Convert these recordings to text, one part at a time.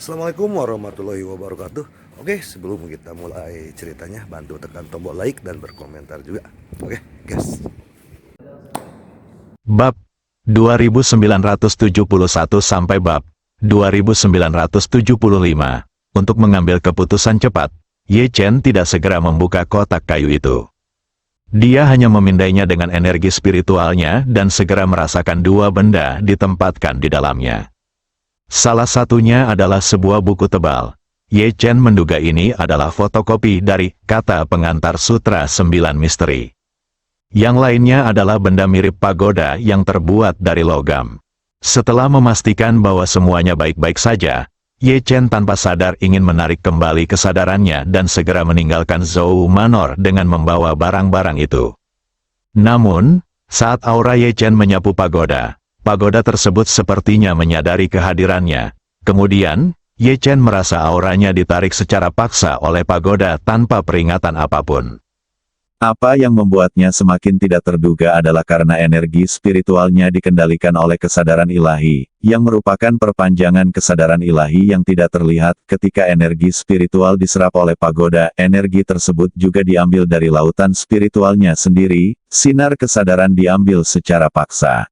Assalamualaikum warahmatullahi wabarakatuh. Oke, sebelum kita mulai ceritanya, bantu tekan tombol like dan berkomentar juga. Oke, guys. Bab 2971 sampai bab 2975. Untuk mengambil keputusan cepat, Ye Chen tidak segera membuka kotak kayu itu. Dia hanya memindainya dengan energi spiritualnya dan segera merasakan dua benda ditempatkan di dalamnya. Salah satunya adalah sebuah buku tebal. Ye Chen menduga ini adalah fotokopi dari Kata Pengantar Sutra 9 Misteri. Yang lainnya adalah benda mirip pagoda yang terbuat dari logam. Setelah memastikan bahwa semuanya baik-baik saja, Ye Chen tanpa sadar ingin menarik kembali kesadarannya dan segera meninggalkan Zhou Manor dengan membawa barang-barang itu. Namun, saat aura Ye Chen menyapu pagoda, pagoda tersebut sepertinya menyadari kehadirannya. Kemudian, Ye Chen merasa auranya ditarik secara paksa oleh pagoda tanpa peringatan apapun. Apa yang membuatnya semakin tidak terduga adalah karena energi spiritualnya dikendalikan oleh kesadaran ilahi, yang merupakan perpanjangan kesadaran ilahi yang tidak terlihat. Ketika energi spiritual diserap oleh pagoda, energi tersebut juga diambil dari lautan spiritualnya sendiri, sinar kesadaran diambil secara paksa.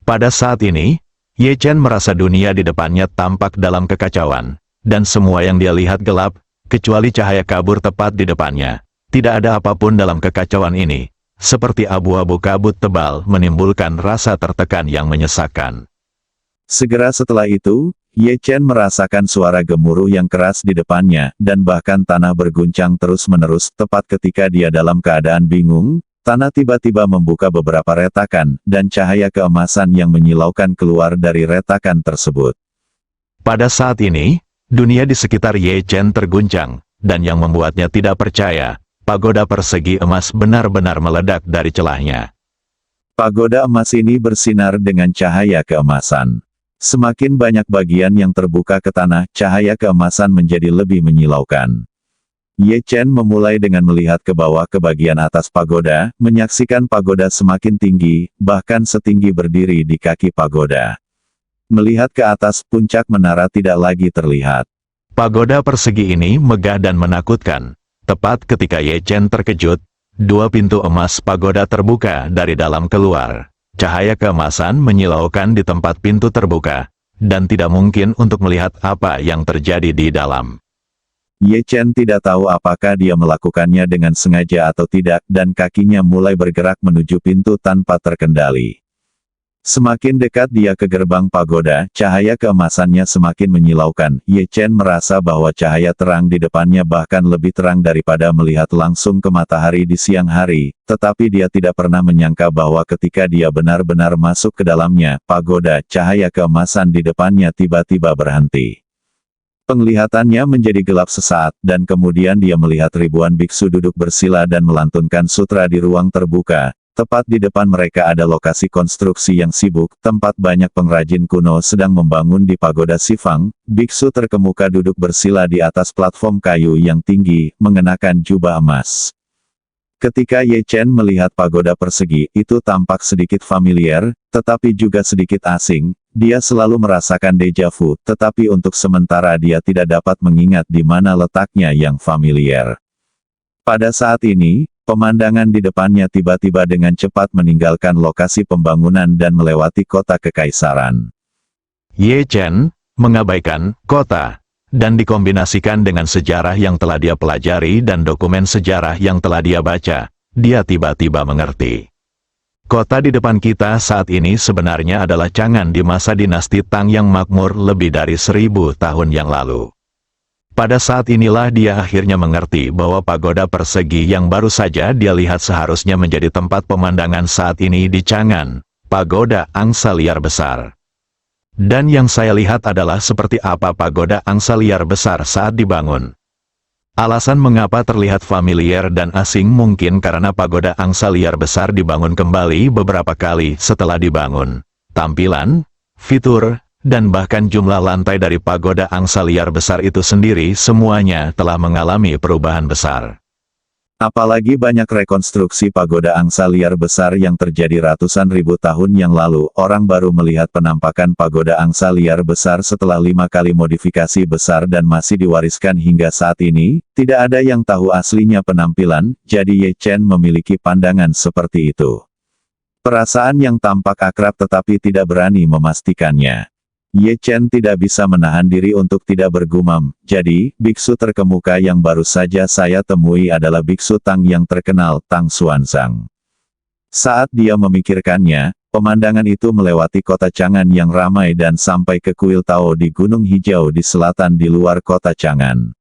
Pada saat ini, Ye Chen merasa dunia di depannya tampak dalam kekacauan, dan semua yang dia lihat gelap, kecuali cahaya kabur tepat di depannya. Tidak ada apapun dalam kekacauan ini, seperti abu-abu kabut tebal menimbulkan rasa tertekan yang menyesakkan. Segera setelah itu, Ye Chen merasakan suara gemuruh yang keras di depannya, dan bahkan tanah berguncang terus-menerus. Tepat ketika dia dalam keadaan bingung, tanah tiba-tiba membuka beberapa retakan, dan cahaya keemasan yang menyilaukan keluar dari retakan tersebut. Pada saat ini, dunia di sekitar Ye Chen terguncang, dan yang membuatnya tidak percaya, pagoda persegi emas benar-benar meledak dari celahnya. Pagoda emas ini bersinar dengan cahaya keemasan. Semakin banyak bagian yang terbuka ke tanah, cahaya keemasan menjadi lebih menyilaukan. Ye Chen memulai dengan melihat ke bawah ke bagian atas pagoda, menyaksikan pagoda semakin tinggi, bahkan setinggi berdiri di kaki pagoda. Melihat ke atas, puncak menara tidak lagi terlihat. Pagoda persegi ini megah dan menakutkan. Tepat ketika Ye Chen terkejut, dua pintu emas pagoda terbuka dari dalam keluar. Cahaya keemasan menyilaukan di tempat pintu terbuka, dan tidak mungkin untuk melihat apa yang terjadi di dalam. Ye Chen tidak tahu apakah dia melakukannya dengan sengaja atau tidak, dan kakinya mulai bergerak menuju pintu tanpa terkendali. Semakin dekat dia ke gerbang pagoda, cahaya keemasannya semakin menyilaukan. Ye Chen merasa bahwa cahaya terang di depannya bahkan lebih terang daripada melihat langsung ke matahari di siang hari, tetapi dia tidak pernah menyangka bahwa ketika dia benar-benar masuk ke dalamnya, pagoda, cahaya keemasan di depannya tiba-tiba berhenti. Penglihatannya menjadi gelap sesaat, dan kemudian dia melihat ribuan biksu duduk bersila dan melantunkan sutra di ruang terbuka. Tepat di depan mereka ada lokasi konstruksi yang sibuk, tempat banyak pengrajin kuno sedang membangun di pagoda Sifang. Biksu terkemuka duduk bersila di atas platform kayu yang tinggi, mengenakan jubah emas. Ketika Ye Chen melihat pagoda persegi, itu tampak sedikit familiar, tetapi juga sedikit asing. Dia selalu merasakan deja vu, tetapi untuk sementara dia tidak dapat mengingat di mana letaknya yang familiar. Pada saat ini, pemandangan di depannya tiba-tiba dengan cepat meninggalkan lokasi pembangunan dan melewati kota kekaisaran. Ye Chen mengabaikan kota, dan dikombinasikan dengan sejarah yang telah dia pelajari dan dokumen sejarah yang telah dia baca, dia tiba-tiba mengerti. Kota di depan kita saat ini sebenarnya adalah Chang'an di masa dinasti Tang yang makmur lebih dari 1000 tahun yang lalu. Pada saat inilah dia akhirnya mengerti bahwa pagoda persegi yang baru saja dia lihat seharusnya menjadi tempat pemandangan saat ini di Chang'an, pagoda angsa liar besar. Dan yang saya lihat adalah seperti apa pagoda angsa liar besar saat dibangun. Alasan mengapa terlihat familiar dan asing mungkin karena pagoda angsa liar besar dibangun kembali beberapa kali setelah dibangun. Tampilan, fitur, dan bahkan jumlah lantai dari pagoda angsa liar besar itu sendiri semuanya telah mengalami perubahan besar. Apalagi banyak rekonstruksi pagoda angsa liar besar yang terjadi ratusan ribu tahun yang lalu, orang baru melihat penampakan pagoda angsa liar besar setelah 5 kali modifikasi besar dan masih diwariskan hingga saat ini. Tidak ada yang tahu aslinya penampilan, jadi Ye Chen memiliki pandangan seperti itu. Perasaan yang tampak akrab tetapi tidak berani memastikannya. Ye Chen tidak bisa menahan diri untuk tidak bergumam, jadi, biksu terkemuka yang baru saja saya temui adalah biksu Tang yang terkenal, Tang Xuanzang. Saat dia memikirkannya, pemandangan itu melewati kota Chang'an yang ramai dan sampai ke kuil Tao di Gunung Hijau di selatan di luar kota Chang'an.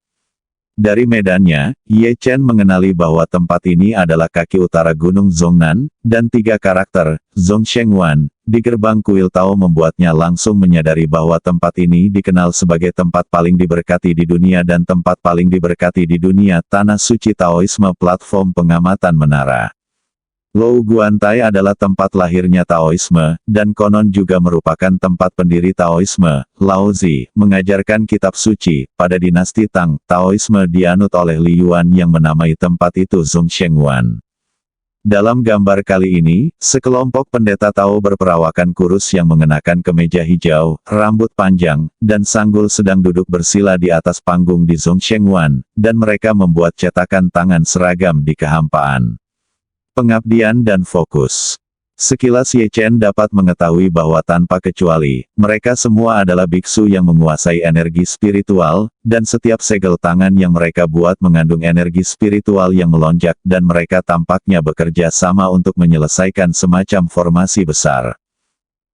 Dari medannya, Ye Chen mengenali bahwa tempat ini adalah kaki utara Gunung Zhongnan, dan 3 karakter, Zhong Shengwan, di gerbang kuil Tao membuatnya langsung menyadari bahwa tempat ini dikenal sebagai tempat paling diberkati di dunia dan tempat paling diberkati di dunia, tanah suci Taoisme platform pengamatan menara. Lou Guantai adalah tempat lahirnya Taoisme, dan konon juga merupakan tempat pendiri Taoisme. Lao Zi mengajarkan kitab suci. Pada dinasti Tang, Taoisme dianut oleh Li Yuan yang menamai tempat itu Zhong Shengwan. Dalam gambar kali ini, sekelompok pendeta Tao berperawakan kurus yang mengenakan kemeja hijau, rambut panjang, dan sanggul sedang duduk bersila di atas panggung di Zhong Shengwan, dan mereka membuat cetakan tangan seragam di kehampaan. Pengabdian dan fokus. Sekilas Ye Chen dapat mengetahui bahwa tanpa kecuali, mereka semua adalah biksu yang menguasai energi spiritual, dan setiap segel tangan yang mereka buat mengandung energi spiritual yang melonjak dan mereka tampaknya bekerja sama untuk menyelesaikan semacam formasi besar.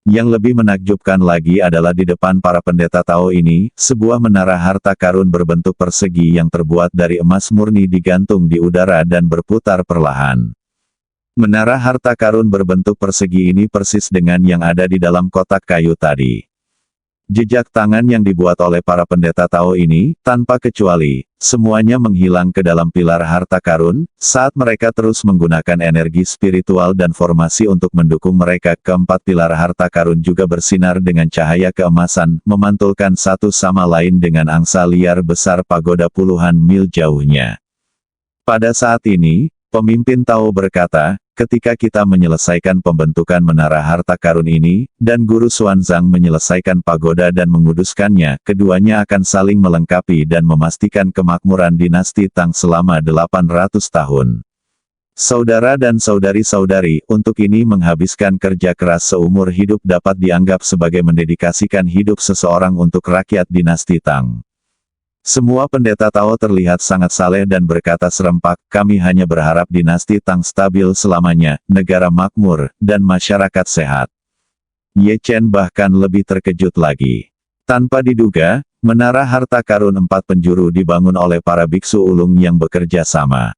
Yang lebih menakjubkan lagi adalah di depan para pendeta Tao ini, sebuah menara harta karun berbentuk persegi yang terbuat dari emas murni digantung di udara dan berputar perlahan. Menara harta karun berbentuk persegi ini persis dengan yang ada di dalam kotak kayu tadi. Jejak tangan yang dibuat oleh para pendeta Tao ini, tanpa kecuali, semuanya menghilang ke dalam pilar harta karun, saat mereka terus menggunakan energi spiritual dan formasi untuk mendukung mereka. Keempat pilar harta karun juga bersinar dengan cahaya keemasan, memantulkan satu sama lain dengan angsa liar besar pagoda puluhan mil jauhnya. Pada saat ini, pemimpin Tao berkata, ketika kita menyelesaikan pembentukan menara harta karun ini, dan Guru Xuanzang menyelesaikan pagoda dan menguduskannya, keduanya akan saling melengkapi dan memastikan kemakmuran dinasti Tang selama 800 tahun. Saudara dan saudari-saudari, untuk ini menghabiskan kerja keras seumur hidup dapat dianggap sebagai mendedikasikan hidup seseorang untuk rakyat dinasti Tang. Semua pendeta Tao terlihat sangat saleh dan berkata serempak, kami hanya berharap dinasti Tang stabil selamanya, negara makmur, dan masyarakat sehat. Ye Chen bahkan lebih terkejut lagi. Tanpa diduga, menara harta karun 4 penjuru dibangun oleh para biksu ulung yang bekerja sama.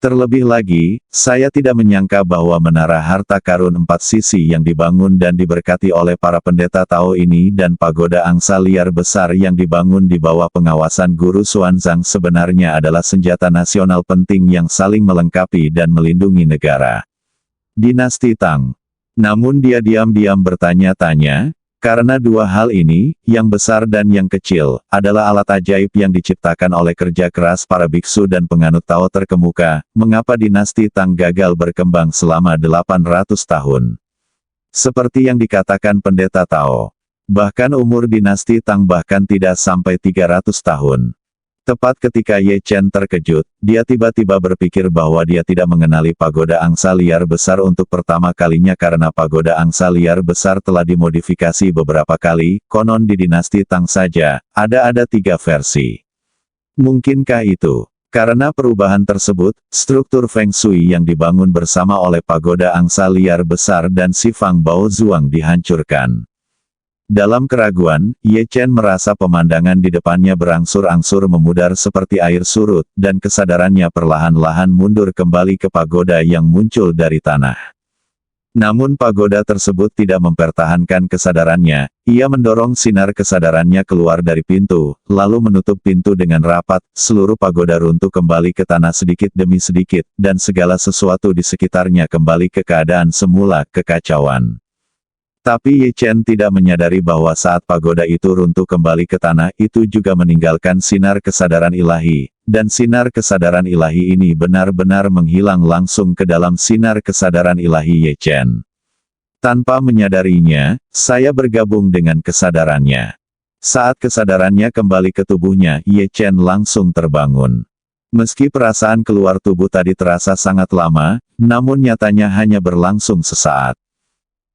Terlebih lagi, saya tidak menyangka bahwa menara harta karun 4 sisi yang dibangun dan diberkati oleh para pendeta Tao ini dan pagoda angsa liar besar yang dibangun di bawah pengawasan Guru Xuanzang sebenarnya adalah senjata nasional penting yang saling melengkapi dan melindungi negara. Dinasti Tang. Namun dia diam-diam bertanya-tanya, karena dua hal ini, yang besar dan yang kecil, adalah alat ajaib yang diciptakan oleh kerja keras para biksu dan penganut Tao terkemuka, mengapa dinasti Tang gagal berkembang selama 800 tahun? Seperti yang dikatakan pendeta Tao. Bahkan umur dinasti Tang bahkan tidak sampai 300 tahun. Tepat ketika Ye Chen terkejut, dia tiba-tiba berpikir bahwa dia tidak mengenali pagoda angsa liar besar untuk pertama kalinya karena pagoda angsa liar besar telah dimodifikasi beberapa kali, konon di dinasti Tang saja, ada 3 versi. Mungkinkah itu? Karena perubahan tersebut, struktur Feng Shui yang dibangun bersama oleh pagoda angsa liar besar dan si Fang Bao Zuang dihancurkan. Dalam keraguan, Ye Chen merasa pemandangan di depannya berangsur-angsur memudar seperti air surut, dan kesadarannya perlahan-lahan mundur kembali ke pagoda yang muncul dari tanah. Namun pagoda tersebut tidak mempertahankan kesadarannya, ia mendorong sinar kesadarannya keluar dari pintu, lalu menutup pintu dengan rapat, seluruh pagoda runtuh kembali ke tanah sedikit demi sedikit, dan segala sesuatu di sekitarnya kembali ke keadaan semula, kekacauan. Tapi Ye Chen tidak menyadari bahwa saat pagoda itu runtuh kembali ke tanah itu juga meninggalkan sinar kesadaran ilahi, dan sinar kesadaran ilahi ini benar-benar menghilang langsung ke dalam sinar kesadaran ilahi Ye Chen. Tanpa menyadarinya, saya bergabung dengan kesadarannya. Saat kesadarannya kembali ke tubuhnya, Ye Chen langsung terbangun. Meski perasaan keluar tubuh tadi terasa sangat lama, namun nyatanya hanya berlangsung sesaat.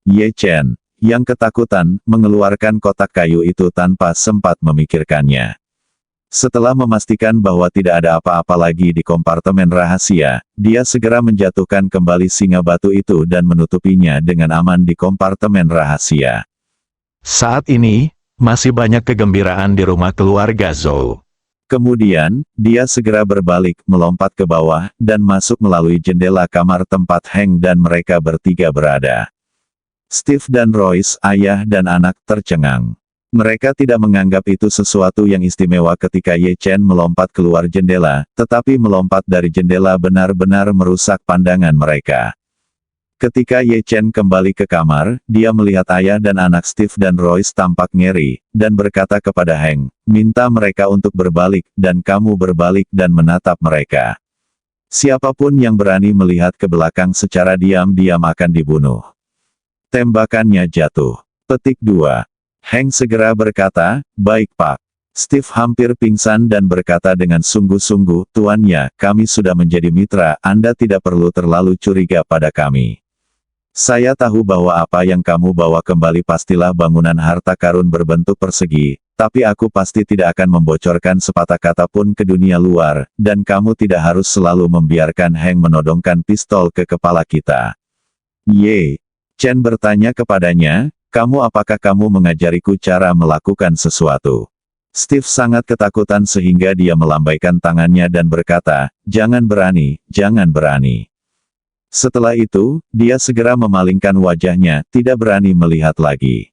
Ye Chen, yang ketakutan, mengeluarkan kotak kayu itu tanpa sempat memikirkannya. Setelah memastikan bahwa tidak ada apa-apa lagi di kompartemen rahasia, dia segera menjatuhkan kembali singa batu itu dan menutupinya dengan aman di kompartemen rahasia. Saat ini, masih banyak kegembiraan di rumah keluarga Zhou. Kemudian, dia segera berbalik, melompat ke bawah, dan masuk melalui jendela kamar tempat Heng dan mereka bertiga berada. Steve dan Royce, ayah dan anak, tercengang. Mereka tidak menganggap itu sesuatu yang istimewa ketika Ye Chen melompat keluar jendela, tetapi melompat dari jendela benar-benar merusak pandangan mereka. Ketika Ye Chen kembali ke kamar, dia melihat ayah dan anak Steve dan Royce tampak ngeri, dan berkata kepada Heng, minta mereka untuk berbalik, dan kamu berbalik dan menatap mereka. Siapapun yang berani melihat ke belakang secara diam-diam akan dibunuh. Tembakannya jatuh. Petik 2. Heng segera berkata, baik Pak. Steve hampir pingsan dan berkata dengan sungguh-sungguh, tuannya, kami sudah menjadi mitra, Anda tidak perlu terlalu curiga pada kami. Saya tahu bahwa apa yang kamu bawa kembali pastilah bangunan harta karun berbentuk persegi, tapi aku pasti tidak akan membocorkan sepatah kata pun ke dunia luar, dan kamu tidak harus selalu membiarkan Heng menodongkan pistol ke kepala kita. Ye Chen bertanya kepadanya, apakah kamu mengajariku cara melakukan sesuatu? Steve sangat ketakutan sehingga dia melambaikan tangannya dan berkata, jangan berani, jangan berani. Setelah itu, dia segera memalingkan wajahnya, tidak berani melihat lagi.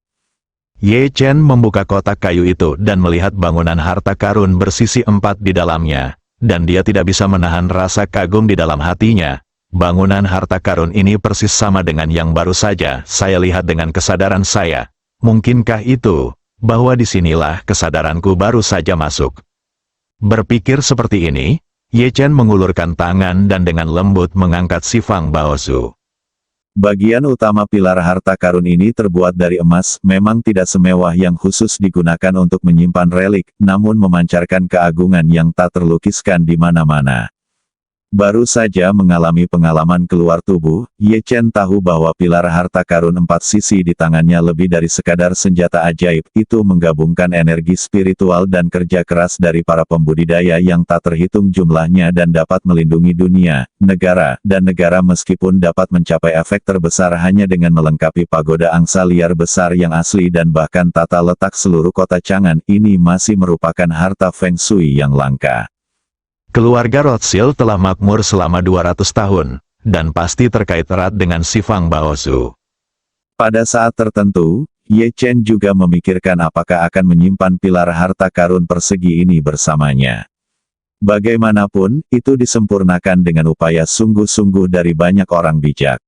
Ye Chen membuka kotak kayu itu dan melihat bangunan harta karun bersisi 4 di dalamnya, dan dia tidak bisa menahan rasa kagum di dalam hatinya. Bangunan harta karun ini persis sama dengan yang baru saja saya lihat dengan kesadaran saya. Mungkinkah itu, bahwa disinilah kesadaranku baru saja masuk? Berpikir seperti ini, Ye Chen mengulurkan tangan dan dengan lembut mengangkat Sifang Baozu. Bagian utama pilar harta karun ini terbuat dari emas, memang tidak semewah yang khusus digunakan untuk menyimpan relik, namun memancarkan keagungan yang tak terlukiskan di mana-mana. Baru saja mengalami pengalaman keluar tubuh, Ye Chen tahu bahwa pilar harta karun 4 sisi di tangannya lebih dari sekadar senjata ajaib, itu menggabungkan energi spiritual dan kerja keras dari para pembudidaya yang tak terhitung jumlahnya dan dapat melindungi dunia, negara, dan negara meskipun dapat mencapai efek terbesar hanya dengan melengkapi pagoda angsa liar besar yang asli dan bahkan tata letak seluruh kota Chang'an ini masih merupakan harta Feng Shui yang langka. Keluarga Rothschild telah makmur selama 200 tahun, dan pasti terkait erat dengan Sifang Baozu. Pada saat tertentu, Ye Chen juga memikirkan apakah akan menyimpan pilar harta karun persegi ini bersamanya. Bagaimanapun, itu disempurnakan dengan upaya sungguh-sungguh dari banyak orang bijak.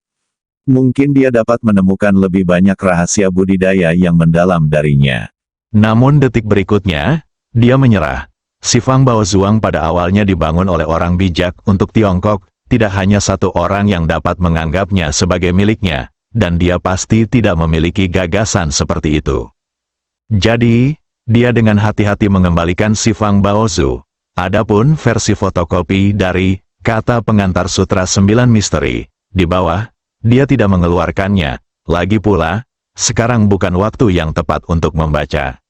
Mungkin dia dapat menemukan lebih banyak rahasia budidaya yang mendalam darinya. Namun detik berikutnya, dia menyerah. Sifang Baozuang pada awalnya dibangun oleh orang bijak untuk Tiongkok, tidak hanya satu orang yang dapat menganggapnya sebagai miliknya, dan dia pasti tidak memiliki gagasan seperti itu. Jadi, dia dengan hati-hati mengembalikan Sifang Baozu. Adapun versi fotokopi dari kata pengantar Sutra 9 Misteri, di bawah, dia tidak mengeluarkannya. Lagi pula, sekarang bukan waktu yang tepat untuk membaca.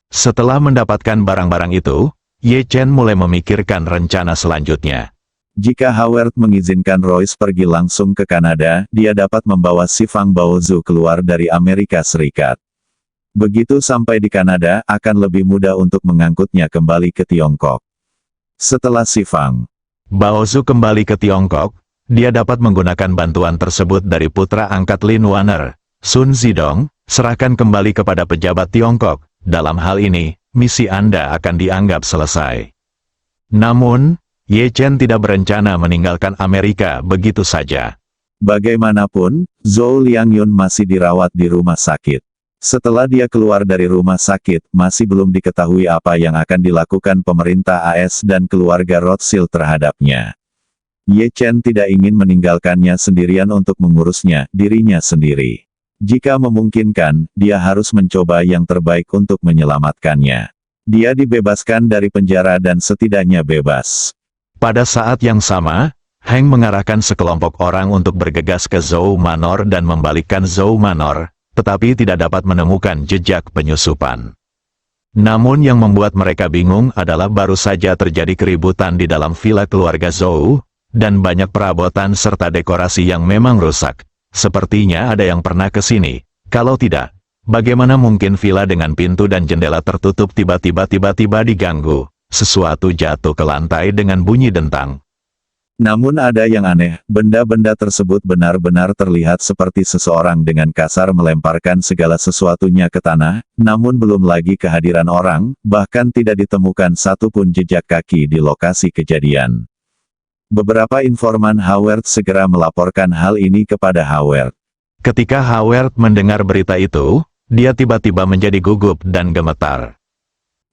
Setelah mendapatkan barang-barang itu, Ye Chen mulai memikirkan rencana selanjutnya. Jika Howard mengizinkan Royce pergi langsung ke Kanada, dia dapat membawa Sifang Baozu keluar dari Amerika Serikat. Begitu sampai di Kanada, akan lebih mudah untuk mengangkutnya kembali ke Tiongkok. Setelah Sifang Baozu kembali ke Tiongkok, dia dapat menggunakan bantuan tersebut dari putra angkat Lin Wanner, Sun Zidong, serahkan kembali kepada pejabat Tiongkok. Dalam hal ini, misi Anda akan dianggap selesai. Namun, Ye Chen tidak berencana meninggalkan Amerika begitu saja. Bagaimanapun, Zhou Liangyun masih dirawat di rumah sakit. Setelah dia keluar dari rumah sakit, masih belum diketahui apa yang akan dilakukan pemerintah AS dan keluarga Rothschild terhadapnya. Ye Chen tidak ingin meninggalkannya sendirian untuk mengurusnya, dirinya sendiri. Jika memungkinkan, dia harus mencoba yang terbaik untuk menyelamatkannya. Dia dibebaskan dari penjara dan setidaknya bebas. Pada saat yang sama, Heng mengarahkan sekelompok orang untuk bergegas ke Zhou Manor dan membalikkan Zhou Manor, tetapi tidak dapat menemukan jejak penyusupan. Namun yang membuat mereka bingung adalah baru saja terjadi keributan di dalam villa keluarga Zhou, dan banyak perabotan serta dekorasi yang memang rusak. Sepertinya ada yang pernah ke sini. Kalau tidak, bagaimana mungkin villa dengan pintu dan jendela tertutup tiba-tiba diganggu? Sesuatu jatuh ke lantai dengan bunyi dentang. Namun ada yang aneh, benda-benda tersebut benar-benar terlihat seperti seseorang dengan kasar melemparkan segala sesuatunya ke tanah, namun belum lagi kehadiran orang, bahkan tidak ditemukan satupun jejak kaki di lokasi kejadian. Beberapa informan Howard segera melaporkan hal ini kepada Howard. Ketika Howard mendengar berita itu, dia tiba-tiba menjadi gugup dan gemetar.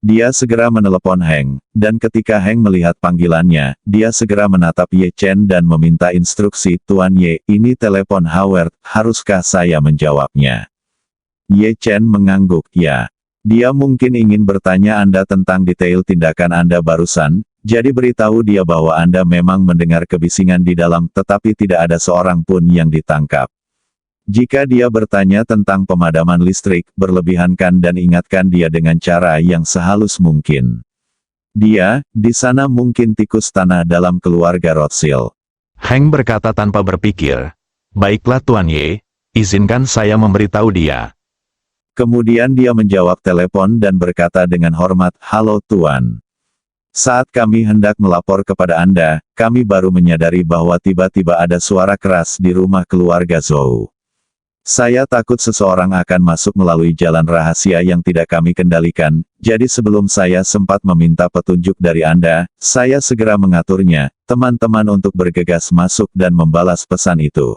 Dia segera menelepon Heng, dan ketika Heng melihat panggilannya, dia segera menatap Ye Chen dan meminta instruksi, "Tuan Ye, ini telepon Howard, haruskah saya menjawabnya?" Ye Chen mengangguk, "Ya." Dia mungkin ingin bertanya Anda tentang detail tindakan Anda barusan, jadi beritahu dia bahwa Anda memang mendengar kebisingan di dalam, tetapi tidak ada seorang pun yang ditangkap. Jika dia bertanya tentang pemadaman listrik, berlebihankan dan ingatkan dia dengan cara yang sehalus mungkin. Dia, di sana mungkin tikus tanah dalam keluarga Rothschild. Heng berkata tanpa berpikir, "Baiklah Tuan Ye, izinkan saya memberitahu dia." Kemudian dia menjawab telepon dan berkata dengan hormat, "Halo Tuan. Saat kami hendak melapor kepada Anda, kami baru menyadari bahwa tiba-tiba ada suara keras di rumah keluarga Zhou. Saya takut seseorang akan masuk melalui jalan rahasia yang tidak kami kendalikan, jadi sebelum saya sempat meminta petunjuk dari Anda, saya segera mengaturnya, teman-teman untuk bergegas masuk dan membalas pesan itu.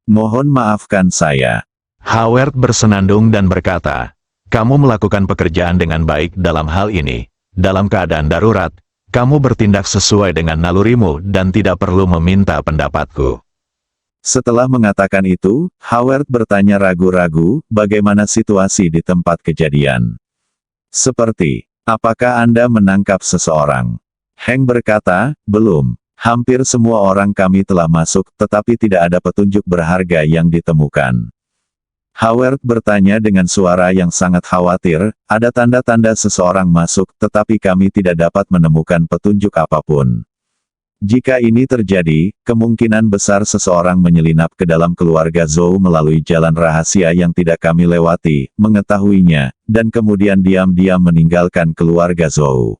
Mohon maafkan saya." Howard bersenandung dan berkata, "Kamu melakukan pekerjaan dengan baik dalam hal ini. Dalam keadaan darurat, kamu bertindak sesuai dengan nalurimu dan tidak perlu meminta pendapatku." Setelah mengatakan itu, Howard bertanya ragu-ragu, "Bagaimana situasi di tempat kejadian?" "Seperti, apakah Anda menangkap seseorang?" Heng berkata, "Belum. Hampir semua orang kami telah masuk, tetapi tidak ada petunjuk berharga yang ditemukan." Howard bertanya dengan suara yang sangat khawatir, "Ada tanda-tanda seseorang masuk, tetapi kami tidak dapat menemukan petunjuk apapun. Jika ini terjadi, kemungkinan besar seseorang menyelinap ke dalam keluarga Zhou melalui jalan rahasia yang tidak kami lewati, mengetahuinya, dan kemudian diam-diam meninggalkan keluarga Zhou."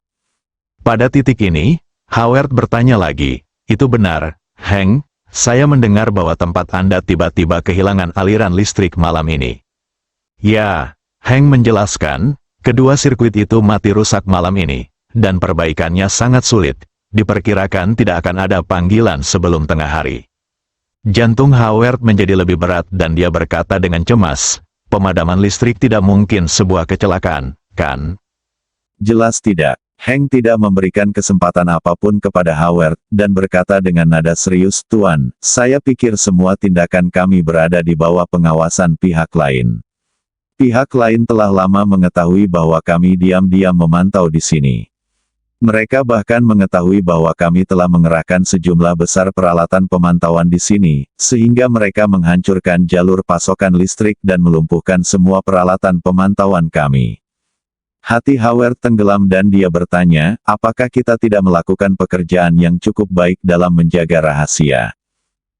Pada titik ini, Howard bertanya lagi, "Itu benar, Heng? Saya mendengar bahwa tempat Anda tiba-tiba kehilangan aliran listrik malam ini." "Ya," Heng menjelaskan, "kedua sirkuit itu mati rusak malam ini, dan perbaikannya sangat sulit. Diperkirakan tidak akan ada panggilan sebelum tengah hari." Jantung Howard menjadi lebih berat dan dia berkata dengan cemas, "Pemadaman listrik tidak mungkin sebuah kecelakaan, kan?" "Jelas tidak." Heng tidak memberikan kesempatan apapun kepada Howard, dan berkata dengan nada serius, "Tuan, saya pikir semua tindakan kami berada di bawah pengawasan pihak lain. Pihak lain telah lama mengetahui bahwa kami diam-diam memantau di sini. Mereka bahkan mengetahui bahwa kami telah mengerahkan sejumlah besar peralatan pemantauan di sini, sehingga mereka menghancurkan jalur pasokan listrik dan melumpuhkan semua peralatan pemantauan kami." Hati Howard tenggelam dan dia bertanya, "Apakah kita tidak melakukan pekerjaan yang cukup baik dalam menjaga rahasia?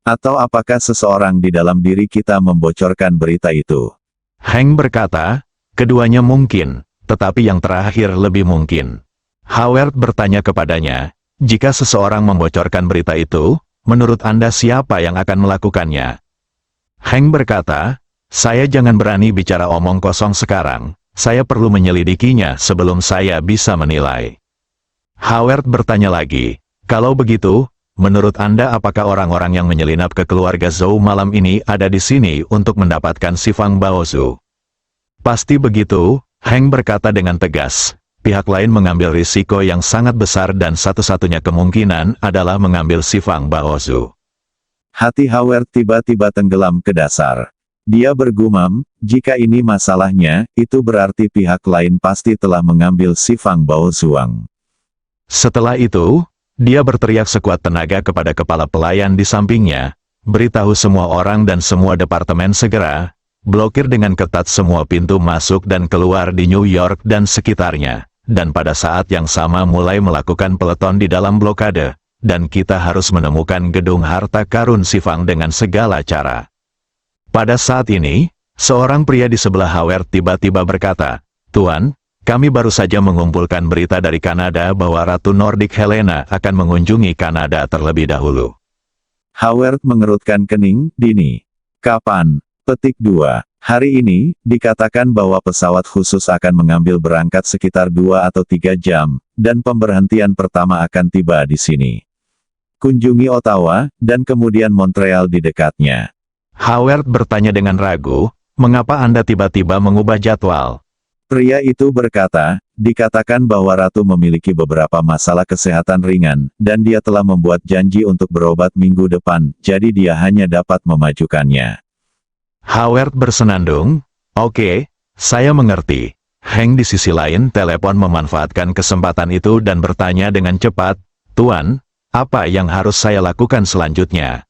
Atau apakah seseorang di dalam diri kita membocorkan berita itu?" Heng berkata, "Keduanya mungkin, tetapi yang terakhir lebih mungkin." Howard bertanya kepadanya, "Jika seseorang membocorkan berita itu, menurut Anda siapa yang akan melakukannya?" Heng berkata, "Saya jangan berani bicara omong kosong sekarang, saya perlu menyelidikinya sebelum saya bisa menilai." Howard bertanya lagi, "Kalau begitu, menurut Anda apakah orang-orang yang menyelinap ke keluarga Zhou malam ini ada di sini untuk mendapatkan si Fang Baozhu? Pasti begitu, Heng berkata dengan tegas. Pihak lain mengambil risiko yang sangat besar dan satu-satunya kemungkinan adalah mengambil si Fang Baozhu. Hati Howard tiba-tiba tenggelam ke dasar. Dia bergumam, jika ini masalahnya, itu berarti pihak lain pasti telah mengambil si Fang Baozhuang. Setelah itu, dia berteriak sekuat tenaga kepada kepala pelayan di sampingnya, beritahu semua orang dan semua departemen segera, blokir dengan ketat semua pintu masuk dan keluar di New York dan sekitarnya. Dan pada saat yang sama mulai melakukan peleton di dalam blokade, dan kita harus menemukan gedung harta karun si Fang dengan segala cara. Pada saat ini, seorang pria di sebelah Howard tiba-tiba berkata, "Tuan, kami baru saja mengumpulkan berita dari Kanada bahwa Ratu Nordik Helena akan mengunjungi Kanada terlebih dahulu." Howard mengerutkan kening, "Dini. Kapan?" Petik 2. Hari ini, dikatakan bahwa pesawat khusus akan mengambil berangkat sekitar 2 atau 3 jam, dan pemberhentian pertama akan tiba di sini. Kunjungi Ottawa, dan kemudian Montreal di dekatnya. Howard bertanya dengan ragu, "Mengapa Anda tiba-tiba mengubah jadwal?" Pria itu berkata, dikatakan bahwa Ratu memiliki beberapa masalah kesehatan ringan, dan dia telah membuat janji untuk berobat minggu depan, jadi dia hanya dapat memajukannya. Howard bersenandung, "Oke, saya mengerti." Heng di sisi lain telepon memanfaatkan kesempatan itu dan bertanya dengan cepat, "Tuan, apa yang harus saya lakukan selanjutnya?"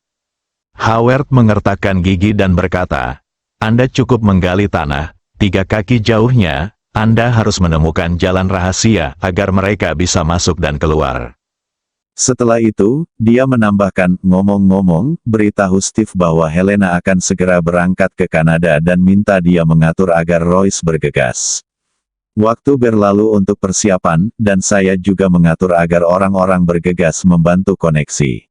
Howard mengertakkan gigi dan berkata, "Anda cukup menggali tanah, 3 kaki jauhnya, Anda harus menemukan jalan rahasia agar mereka bisa masuk dan keluar." Setelah itu, dia menambahkan, "Ngomong-ngomong, beritahu Steve bahwa Helena akan segera berangkat ke Kanada dan minta dia mengatur agar Royce bergegas. Waktu berlalu untuk persiapan, dan saya juga mengatur agar orang-orang bergegas membantu koneksi.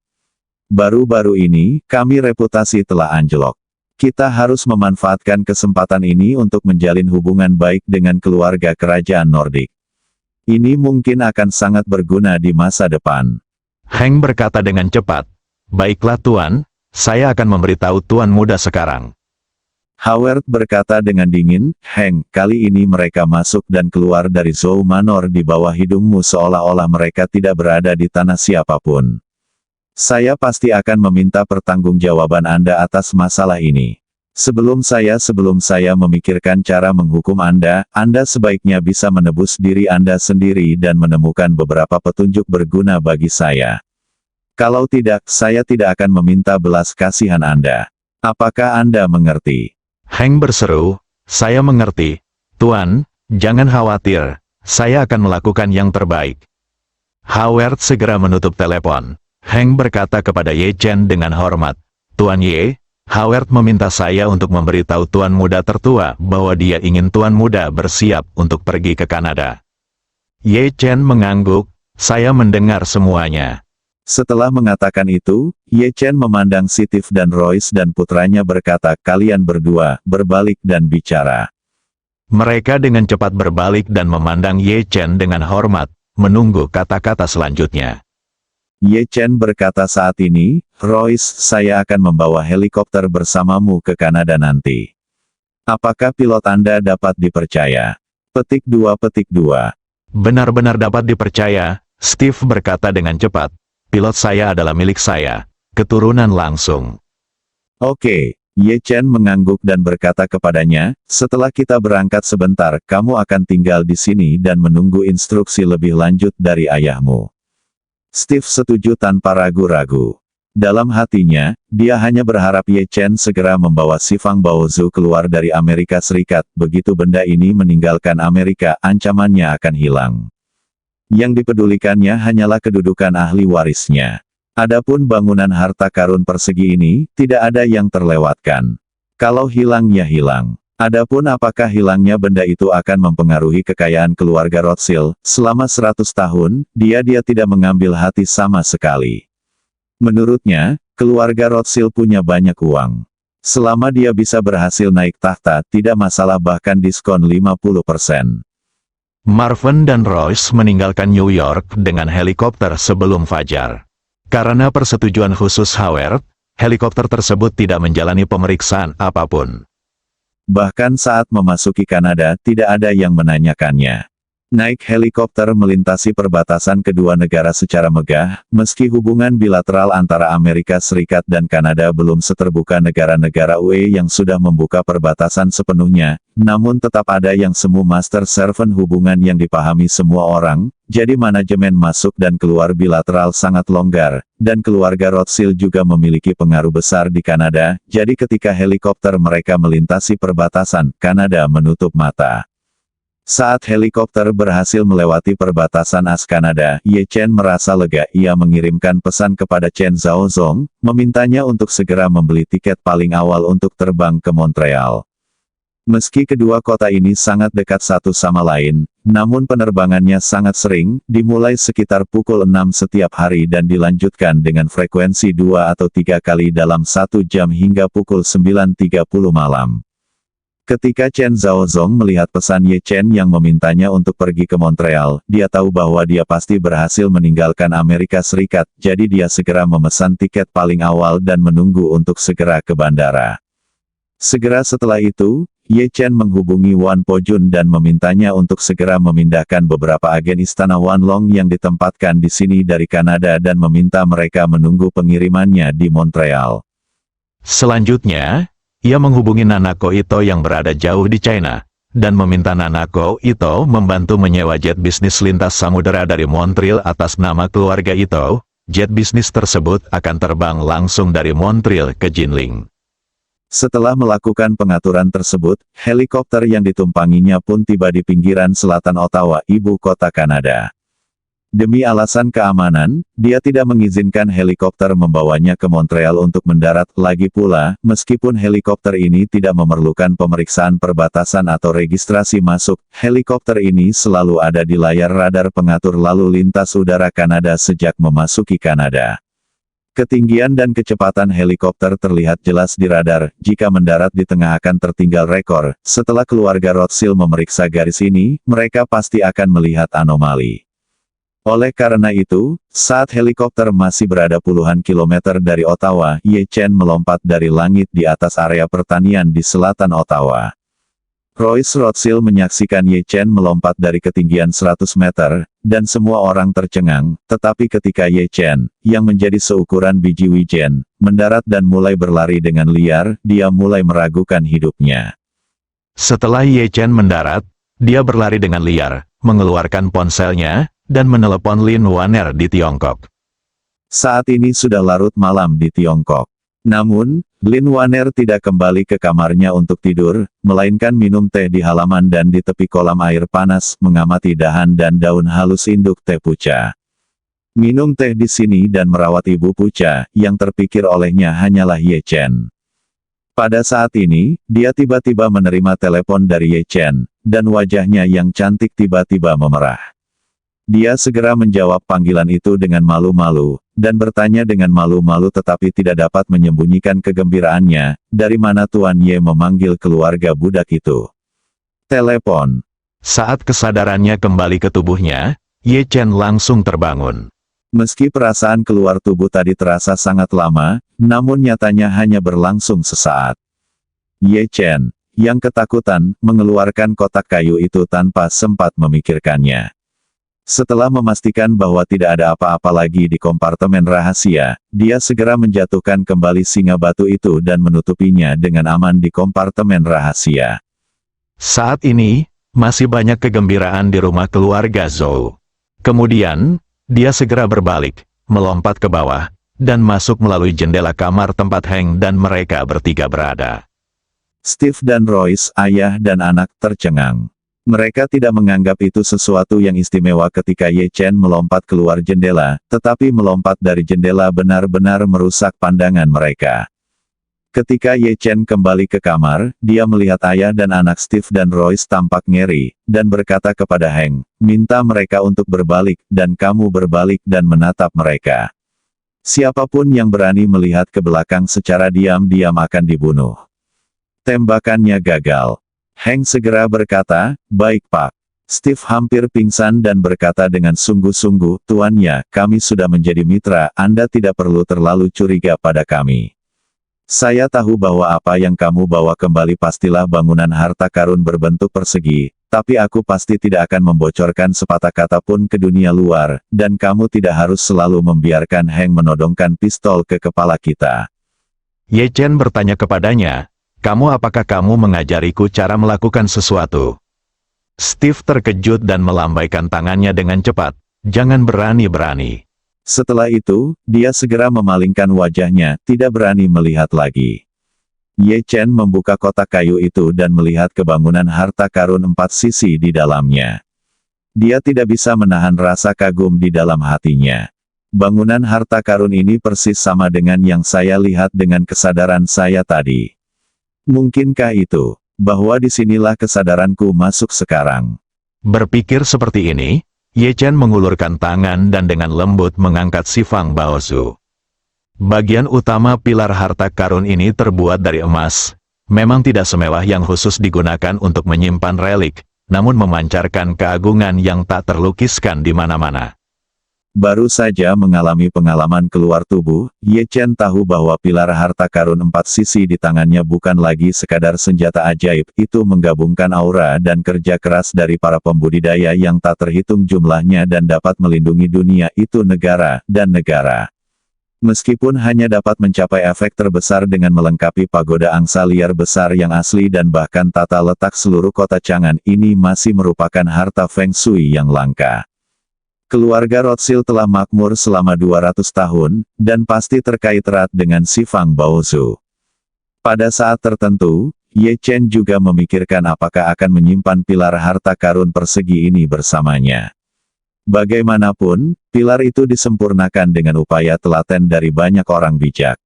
Baru-baru ini, kami reputasi telah anjlok. Kita harus memanfaatkan kesempatan ini untuk menjalin hubungan baik dengan keluarga kerajaan Nordik. Ini mungkin akan sangat berguna di masa depan." Heng berkata dengan cepat, "Baiklah Tuan, saya akan memberitahu Tuan muda sekarang." Howard berkata dengan dingin, "Heng, kali ini mereka masuk dan keluar dari Zhou Manor di bawah hidungmu seolah-olah mereka tidak berada di tanah siapapun. Saya pasti akan meminta pertanggungjawaban Anda atas masalah ini. Sebelum saya memikirkan cara menghukum Anda sebaiknya bisa menebus diri Anda sendiri dan menemukan beberapa petunjuk berguna bagi saya. Kalau tidak, saya tidak akan meminta belas kasihan Anda. Apakah Anda mengerti?" Heng berseru, "Saya mengerti. Tuan, jangan khawatir, saya akan melakukan yang terbaik." Howard segera menutup telepon. Heng berkata kepada Ye Chen dengan hormat, "Tuan Ye, Howard meminta saya untuk memberitahu Tuan Muda tertua bahwa dia ingin Tuan Muda bersiap untuk pergi ke Kanada." Ye Chen mengangguk, "Saya mendengar semuanya." Setelah mengatakan itu, Ye Chen memandang Steve dan Royce dan putranya berkata, "Kalian berdua, berbalik dan bicara." Mereka dengan cepat berbalik dan memandang Ye Chen dengan hormat, menunggu kata-kata selanjutnya. Ye Chen berkata, "Saat ini, Royce, saya akan membawa helikopter bersamamu ke Kanada nanti. Apakah pilot Anda dapat dipercaya?" Petik 2. "Benar-benar dapat dipercaya," Steve berkata dengan cepat. "Pilot saya adalah milik saya, keturunan langsung." "Oke." Ye Chen mengangguk dan berkata kepadanya, "Setelah kita berangkat sebentar, kamu akan tinggal di sini dan menunggu instruksi lebih lanjut dari ayahmu." Steve setuju tanpa ragu-ragu. Dalam hatinya, dia hanya berharap Ye Chen segera membawa si Fang Baozhu keluar dari Amerika Serikat. Begitu benda ini meninggalkan Amerika, ancamannya akan hilang. Yang dipedulikannya hanyalah kedudukan ahli warisnya. Adapun bangunan harta karun persegi ini, tidak ada yang terlewatkan. Kalau hilang ya hilang. Adapun apakah hilangnya benda itu akan mempengaruhi kekayaan keluarga Rothschild, selama 100 tahun, dia tidak mengambil hati sama sekali. Menurutnya, keluarga Rothschild punya banyak uang. Selama dia bisa berhasil naik tahta, tidak masalah bahkan diskon 50%. Marvin dan Royce meninggalkan New York dengan helikopter sebelum fajar. Karena persetujuan khusus Howard, helikopter tersebut tidak menjalani pemeriksaan apapun. Bahkan saat memasuki Kanada, tidak ada yang menanyakannya. Naik helikopter melintasi perbatasan kedua negara secara megah, meski hubungan bilateral antara Amerika Serikat dan Kanada belum seterbuka negara-negara UE yang sudah membuka perbatasan sepenuhnya, namun tetap ada yang semu master servant hubungan yang dipahami semua orang, jadi manajemen masuk dan keluar bilateral sangat longgar, dan keluarga Rothschild juga memiliki pengaruh besar di Kanada, jadi ketika helikopter mereka melintasi perbatasan, Kanada menutup mata. Saat helikopter berhasil melewati perbatasan Kanada, Ye Chen merasa lega. Ia mengirimkan pesan kepada Chen Zhaozong, memintanya untuk segera membeli tiket paling awal untuk terbang ke Montreal. Meski kedua kota ini sangat dekat satu sama lain, namun penerbangannya sangat sering, dimulai sekitar pukul 6 setiap hari dan dilanjutkan dengan frekuensi 2 atau 3 kali dalam 1 jam hingga pukul 9.30 malam. Ketika Chen Zhaozong melihat pesan Ye Chen yang memintanya untuk pergi ke Montreal, dia tahu bahwa dia pasti berhasil meninggalkan Amerika Serikat, jadi dia segera memesan tiket paling awal dan menunggu untuk segera ke bandara. Segera setelah itu, Ye Chen menghubungi Wan Pojun dan memintanya untuk segera memindahkan beberapa agen istana Wanlong yang ditempatkan di sini dari Kanada dan meminta mereka menunggu pengirimannya di Montreal. Selanjutnya, ia menghubungi Nanako Ito yang berada jauh di China, dan meminta Nanako Ito membantu menyewa jet bisnis lintas samudera dari Montreal atas nama keluarga Ito. Jet bisnis tersebut akan terbang langsung dari Montreal ke Jinling. Setelah melakukan pengaturan tersebut, helikopter yang ditumpanginya pun tiba di pinggiran selatan Ottawa, ibu kota Kanada. Demi alasan keamanan, dia tidak mengizinkan helikopter membawanya ke Montreal untuk mendarat. Lagi pula, meskipun helikopter ini tidak memerlukan pemeriksaan perbatasan atau registrasi masuk, helikopter ini selalu ada di layar radar pengatur lalu lintas udara Kanada sejak memasuki Kanada. Ketinggian dan kecepatan helikopter terlihat jelas di radar. Jika mendarat di tengah akan tertinggal rekor. Setelah keluarga Rothschild memeriksa garis ini, mereka pasti akan melihat anomali. Oleh karena itu, saat helikopter masih berada puluhan kilometer dari Ottawa, Ye Chen melompat dari langit di atas area pertanian di selatan Ottawa. Royce Rothschild menyaksikan Ye Chen melompat dari ketinggian 100 meter, dan semua orang tercengang, tetapi ketika Ye Chen, yang menjadi seukuran biji wijen, mendarat dan mulai berlari dengan liar, dia mulai meragukan hidupnya. Setelah Ye Chen mendarat, dia berlari dengan liar, mengeluarkan ponselnya, dan menelepon Lin Waner di Tiongkok. Saat ini sudah larut malam di Tiongkok. Namun, Lin Waner tidak kembali ke kamarnya untuk tidur, melainkan minum teh di halaman dan di tepi kolam air panas, mengamati dahan dan daun halus induk teh puca. Minum teh di sini dan merawat ibu puca, yang terpikir olehnya hanyalah Ye Chen. Pada saat ini, dia tiba-tiba menerima telepon dari Ye Chen, dan wajahnya yang cantik tiba-tiba memerah. Dia segera menjawab panggilan itu dengan malu-malu, dan bertanya dengan malu-malu tetapi tidak dapat menyembunyikan kegembiraannya, dari mana Tuan Ye memanggil keluarga budak itu. Telepon. Saat kesadarannya kembali ke tubuhnya, Ye Chen langsung terbangun. Meski perasaan keluar tubuh tadi terasa sangat lama, namun nyatanya hanya berlangsung sesaat. Ye Chen, yang ketakutan, mengeluarkan kotak kayu itu tanpa sempat memikirkannya. Setelah memastikan bahwa tidak ada apa-apa lagi di kompartemen rahasia, dia segera menjatuhkan kembali singa batu itu dan menutupinya dengan aman di kompartemen rahasia. Saat ini, masih banyak kegembiraan di rumah keluarga Zhou. Kemudian, dia segera berbalik, melompat ke bawah, dan masuk melalui jendela kamar tempat Heng dan mereka bertiga berada. Steve dan Royce, ayah dan anak, tercengang. Mereka tidak menganggap itu sesuatu yang istimewa ketika Ye Chen melompat keluar jendela, tetapi melompat dari jendela benar-benar merusak pandangan mereka. Ketika Ye Chen kembali ke kamar, dia melihat ayah dan anak Steve dan Royce tampak ngeri, dan berkata kepada Heng, minta mereka untuk berbalik, dan kamu berbalik dan menatap mereka. Siapapun yang berani melihat ke belakang secara diam-diam akan dibunuh. Tembakannya gagal. Heng segera berkata, baik Pak. Steve hampir pingsan dan berkata dengan sungguh-sungguh, "Tuan ya, kami sudah menjadi mitra, Anda tidak perlu terlalu curiga pada kami. Saya tahu bahwa apa yang kamu bawa kembali pastilah bangunan harta karun berbentuk persegi, tapi aku pasti tidak akan membocorkan sepatah kata pun ke dunia luar, dan kamu tidak harus selalu membiarkan Hank menodongkan pistol ke kepala kita." Ye Chen bertanya kepadanya, apakah kamu mengajariku cara melakukan sesuatu?" Steve terkejut dan melambaikan tangannya dengan cepat, "Jangan berani-berani." Setelah itu, dia segera memalingkan wajahnya, tidak berani melihat lagi. Ye Chen membuka kotak kayu itu dan melihat ke bangunan harta karun 4 sisi di dalamnya. Dia tidak bisa menahan rasa kagum di dalam hatinya. Bangunan harta karun ini persis sama dengan yang saya lihat dengan kesadaran saya tadi. Mungkinkah itu, bahwa disinilah kesadaranku masuk sekarang? Berpikir seperti ini, Ye Chen mengulurkan tangan dan dengan lembut mengangkat Sifang Baozu. Bagian utama pilar harta karun ini terbuat dari emas. Memang tidak semewah yang khusus digunakan untuk menyimpan relik, namun memancarkan keagungan yang tak terlukiskan di mana-mana. Baru saja mengalami pengalaman keluar tubuh, Ye Chen tahu bahwa pilar harta karun 4 sisi di tangannya bukan lagi sekadar senjata ajaib, itu menggabungkan aura dan kerja keras dari para pembudidaya yang tak terhitung jumlahnya dan dapat melindungi dunia itu negara dan negara. Meskipun hanya dapat mencapai efek terbesar dengan melengkapi pagoda angsa liar besar yang asli dan bahkan tata letak seluruh kota Chang'an, ini masih merupakan harta Feng Shui yang langka. Keluarga Rothschild telah makmur selama 200 tahun, dan pasti terkait erat dengan Sifang Baozu. Pada saat tertentu, Ye Chen juga memikirkan apakah akan menyimpan pilar harta karun persegi ini bersamanya. Bagaimanapun, pilar itu disempurnakan dengan upaya telaten dari banyak orang bijak.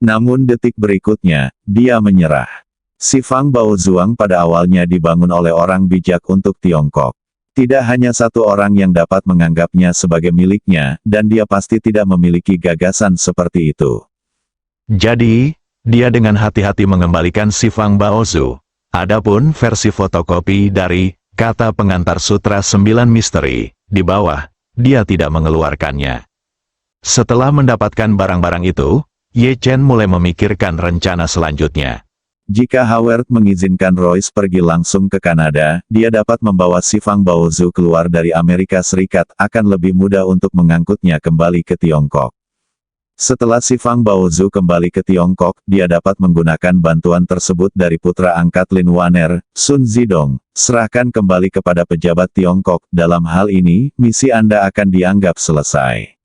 Namun detik berikutnya, dia menyerah. Sifang Baozuang pada awalnya dibangun oleh orang bijak untuk Tiongkok. Tidak hanya satu orang yang dapat menganggapnya sebagai miliknya, dan dia pasti tidak memiliki gagasan seperti itu. Jadi, dia dengan hati-hati mengembalikan Sifang Baozu. Adapun versi fotokopi dari kata pengantar Sutra 9 Misteri, di bawah, dia tidak mengeluarkannya. Setelah mendapatkan barang-barang itu, Ye Chen mulai memikirkan rencana selanjutnya. Jika Howard mengizinkan Royce pergi langsung ke Kanada, dia dapat membawa Sifang Baozu keluar dari Amerika Serikat, akan lebih mudah untuk mengangkutnya kembali ke Tiongkok. Setelah Sifang Baozu kembali ke Tiongkok, dia dapat menggunakan bantuan tersebut dari putra angkat Lin Waner, Sun Zidong. Serahkan kembali kepada pejabat Tiongkok, dalam hal ini, misi Anda akan dianggap selesai.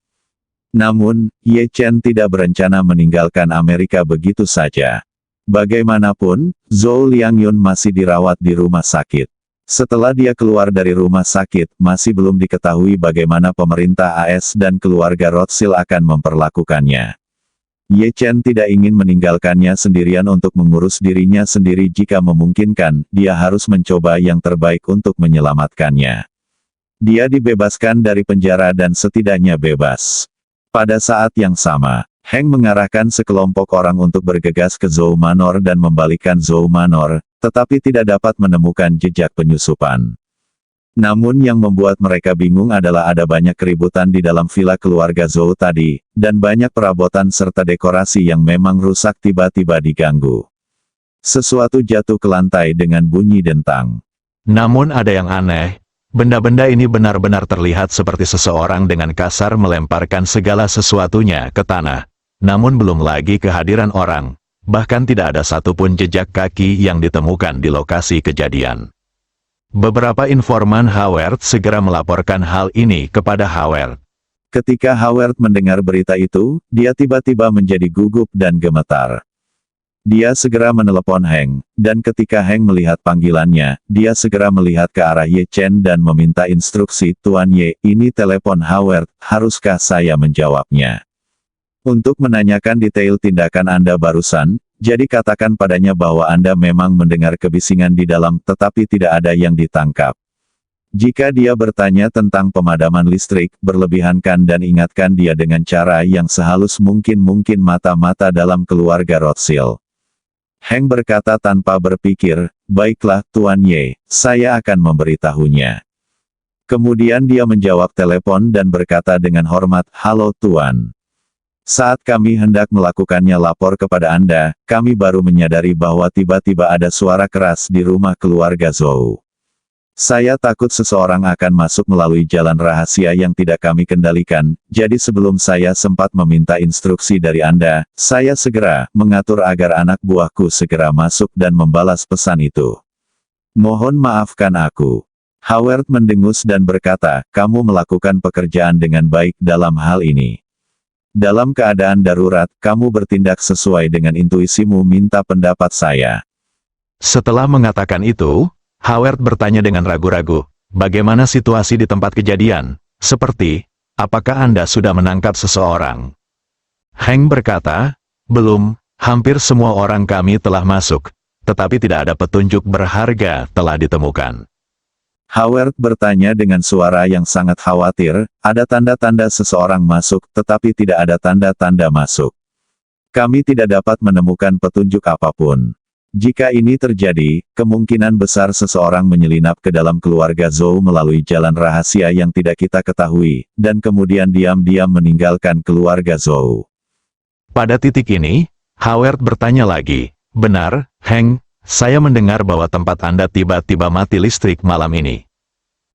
Namun, Ye Chen tidak berencana meninggalkan Amerika begitu saja. Bagaimanapun, Zhou Liangyun masih dirawat di rumah sakit. Setelah dia keluar dari rumah sakit, masih belum diketahui bagaimana pemerintah AS dan keluarga Rothschild akan memperlakukannya. Ye Chen tidak ingin meninggalkannya sendirian untuk mengurus dirinya sendiri jika memungkinkan, dia harus mencoba yang terbaik untuk menyelamatkannya. Dia dibebaskan dari penjara dan setidaknya bebas. Pada saat yang sama, Hank mengarahkan sekelompok orang untuk bergegas ke Zhou Manor dan membalikan Zhou Manor, tetapi tidak dapat menemukan jejak penyusupan. Namun yang membuat mereka bingung adalah ada banyak keributan di dalam villa keluarga Zhou tadi, dan banyak perabotan serta dekorasi yang memang rusak tiba-tiba diganggu. Sesuatu jatuh ke lantai dengan bunyi dentang. Namun ada yang aneh, benda-benda ini benar-benar terlihat seperti seseorang dengan kasar melemparkan segala sesuatunya ke tanah. Namun belum lagi kehadiran orang, bahkan tidak ada satupun jejak kaki yang ditemukan di lokasi kejadian. Beberapa informan Howard segera melaporkan hal ini kepada Howard. Ketika Howard mendengar berita itu, dia tiba-tiba menjadi gugup dan gemetar. Dia segera menelepon Hank, dan ketika Hank melihat panggilannya, dia segera melihat ke arah Ye Chen dan meminta instruksi, "Tuan Ye, ini telepon Howard, haruskah saya menjawabnya? Untuk menanyakan detail tindakan Anda barusan, jadi katakan padanya bahwa Anda memang mendengar kebisingan di dalam, tetapi tidak ada yang ditangkap. Jika dia bertanya tentang pemadaman listrik, berlebihankan dan ingatkan dia dengan cara yang sehalus mungkin mata-mata dalam keluarga Rothschild." Heng berkata tanpa berpikir, baiklah Tuan Ye, saya akan memberitahunya. Kemudian dia menjawab telepon dan berkata dengan hormat, halo Tuan. Saat kami hendak melakukannya lapor kepada Anda, kami baru menyadari bahwa tiba-tiba ada suara keras di rumah keluarga Zhou. Saya takut seseorang akan masuk melalui jalan rahasia yang tidak kami kendalikan, jadi sebelum saya sempat meminta instruksi dari Anda, saya segera mengatur agar anak buahku segera masuk dan membalas pesan itu. Mohon maafkan aku. Howard mendengus dan berkata, kamu melakukan pekerjaan dengan baik dalam hal ini. Dalam keadaan darurat, kamu bertindak sesuai dengan intuisimu, minta pendapat saya. Setelah mengatakan itu, Howard bertanya dengan ragu-ragu, bagaimana situasi di tempat kejadian? Seperti, apakah Anda sudah menangkap seseorang? Heng berkata, belum, hampir semua orang kami telah masuk, tetapi tidak ada petunjuk berharga telah ditemukan. Howard bertanya dengan suara yang sangat khawatir, ada tanda-tanda seseorang masuk, tetapi tidak ada tanda-tanda masuk. Kami tidak dapat menemukan petunjuk apapun. Jika ini terjadi, kemungkinan besar seseorang menyelinap ke dalam keluarga Zhou melalui jalan rahasia yang tidak kita ketahui, dan kemudian diam-diam meninggalkan keluarga Zhou. Pada titik ini, Howard bertanya lagi, benar, Heng, saya mendengar bahwa tempat Anda tiba-tiba mati listrik malam ini.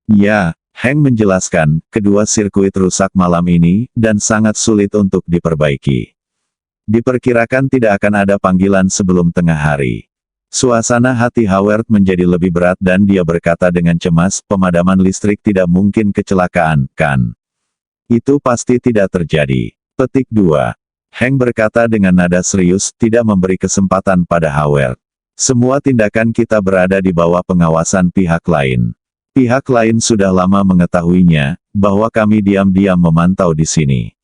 Ya, Heng menjelaskan, kedua sirkuit rusak malam ini, dan sangat sulit untuk diperbaiki. Diperkirakan tidak akan ada panggilan sebelum tengah hari. Suasana hati Howard menjadi lebih berat dan dia berkata dengan cemas, pemadaman listrik tidak mungkin kecelakaan, kan? Itu pasti tidak terjadi. Petik 2. Heng berkata dengan nada serius, tidak memberi kesempatan pada Howard. Semua tindakan kita berada di bawah pengawasan pihak lain. Pihak lain sudah lama mengetahuinya, bahwa kami diam-diam memantau di sini.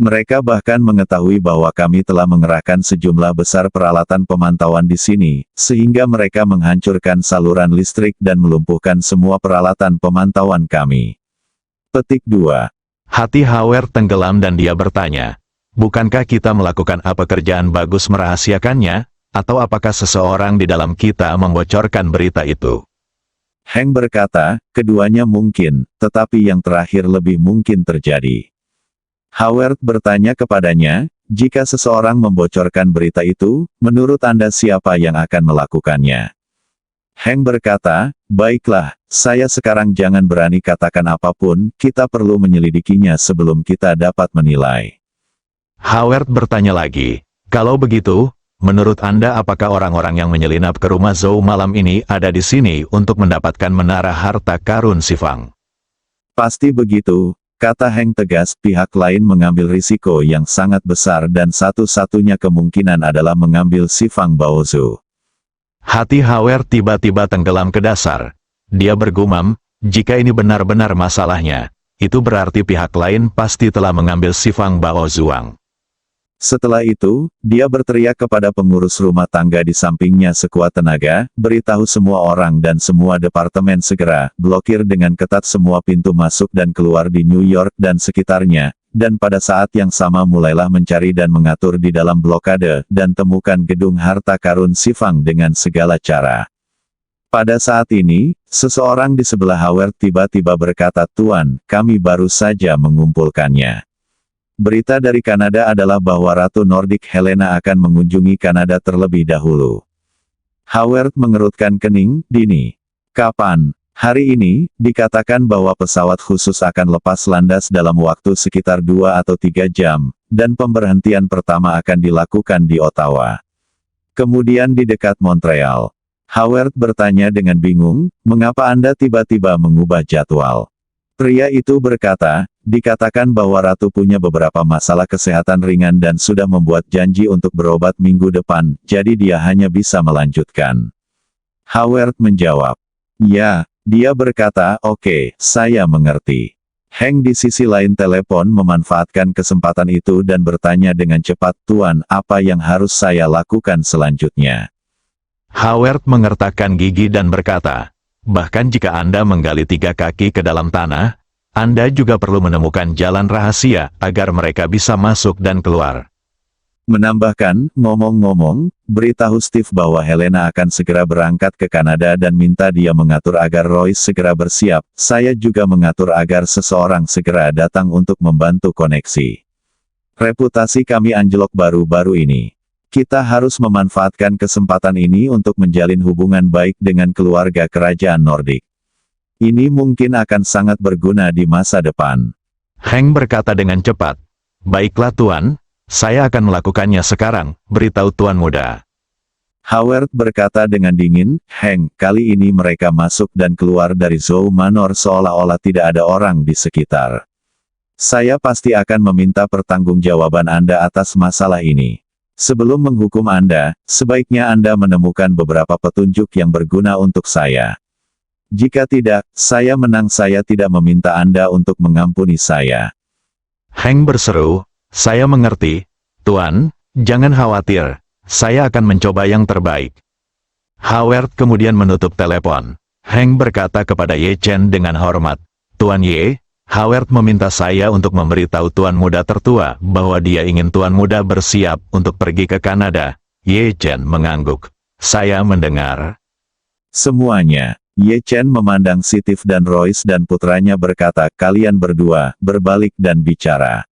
Mereka bahkan mengetahui bahwa kami telah mengerahkan sejumlah besar peralatan pemantauan di sini, sehingga mereka menghancurkan saluran listrik dan melumpuhkan semua peralatan pemantauan kami. Petik 2. Hati Howard tenggelam dan dia bertanya, bukankah kita melakukan pekerjaan bagus merahasiakannya, atau apakah seseorang di dalam kita membocorkan berita itu? Heng berkata, keduanya mungkin, tetapi yang terakhir lebih mungkin terjadi. Howard bertanya kepadanya, jika seseorang membocorkan berita itu, menurut Anda siapa yang akan melakukannya? Heng berkata, baiklah, saya sekarang jangan berani katakan apapun, kita perlu menyelidikinya sebelum kita dapat menilai. Howard bertanya lagi, kalau begitu, menurut Anda apakah orang-orang yang menyelinap ke rumah Zhou malam ini ada di sini untuk mendapatkan menara harta karun Sifang? Pasti begitu. Kata Heng tegas, pihak lain mengambil risiko yang sangat besar dan satu-satunya kemungkinan adalah mengambil Sifang Baozu. Hati Howard tiba-tiba tenggelam ke dasar. Dia bergumam, jika ini benar-benar masalahnya, itu berarti pihak lain pasti telah mengambil Sifang Baozuang. Setelah itu, dia berteriak kepada pengurus rumah tangga di sampingnya sekuat tenaga, beritahu semua orang dan semua departemen segera, blokir dengan ketat semua pintu masuk dan keluar di New York dan sekitarnya, dan pada saat yang sama mulailah mencari dan mengatur di dalam blokade, dan temukan gedung harta karun Sifang dengan segala cara. Pada saat ini, seseorang di sebelah Howard tiba-tiba berkata, Tuan, kami baru saja mengumpulkannya. Berita dari Kanada adalah bahwa Ratu Nordik Helena akan mengunjungi Kanada terlebih dahulu. Howard mengerutkan kening, Dini. Kapan? Hari ini, dikatakan bahwa pesawat khusus akan lepas landas dalam waktu sekitar 2 atau 3 jam, dan pemberhentian pertama akan dilakukan di Ottawa. Kemudian di dekat Montreal. Howard bertanya dengan bingung, mengapa Anda tiba-tiba mengubah jadwal? Pria itu berkata, dikatakan bahwa Ratu punya beberapa masalah kesehatan ringan dan sudah membuat janji untuk berobat minggu depan, jadi dia hanya bisa melanjutkan. Howard menjawab, ya, dia berkata, oke, saya mengerti. Heng di sisi lain telepon memanfaatkan kesempatan itu dan bertanya dengan cepat, Tuan, apa yang harus saya lakukan selanjutnya? Howard mengertakkan gigi dan berkata, bahkan jika Anda menggali 3 kaki ke dalam tanah, Anda juga perlu menemukan jalan rahasia agar mereka bisa masuk dan keluar. Menambahkan, ngomong-ngomong, beritahu Steve bahwa Helena akan segera berangkat ke Kanada dan minta dia mengatur agar Royce segera bersiap. Saya juga mengatur agar seseorang segera datang untuk membantu koneksi. Reputasi kami anjlok baru-baru ini. Kita harus memanfaatkan kesempatan ini untuk menjalin hubungan baik dengan keluarga kerajaan Nordik. Ini mungkin akan sangat berguna di masa depan. Hank berkata dengan cepat. Baiklah Tuan, saya akan melakukannya sekarang, beritahu Tuan Muda. Howard berkata dengan dingin, Hank, kali ini mereka masuk dan keluar dari Zhou Manor seolah-olah tidak ada orang di sekitar. Saya pasti akan meminta pertanggungjawaban Anda atas masalah ini. Sebelum menghukum Anda, sebaiknya Anda menemukan beberapa petunjuk yang berguna untuk saya. Jika tidak, saya menang. Saya tidak meminta Anda untuk mengampuni saya. Hank berseru, saya mengerti, Tuan, jangan khawatir, saya akan mencoba yang terbaik. Howard kemudian menutup telepon. Hank berkata kepada Ye Chen dengan hormat, Tuan Ye, Howard meminta saya untuk memberitahu Tuan Muda tertua bahwa dia ingin Tuan Muda bersiap untuk pergi ke Kanada. Ye Chen mengangguk. Saya mendengar. Semuanya. Ye Chen memandang Steve dan Royce dan putranya berkata, kalian berdua, berbalik dan bicara.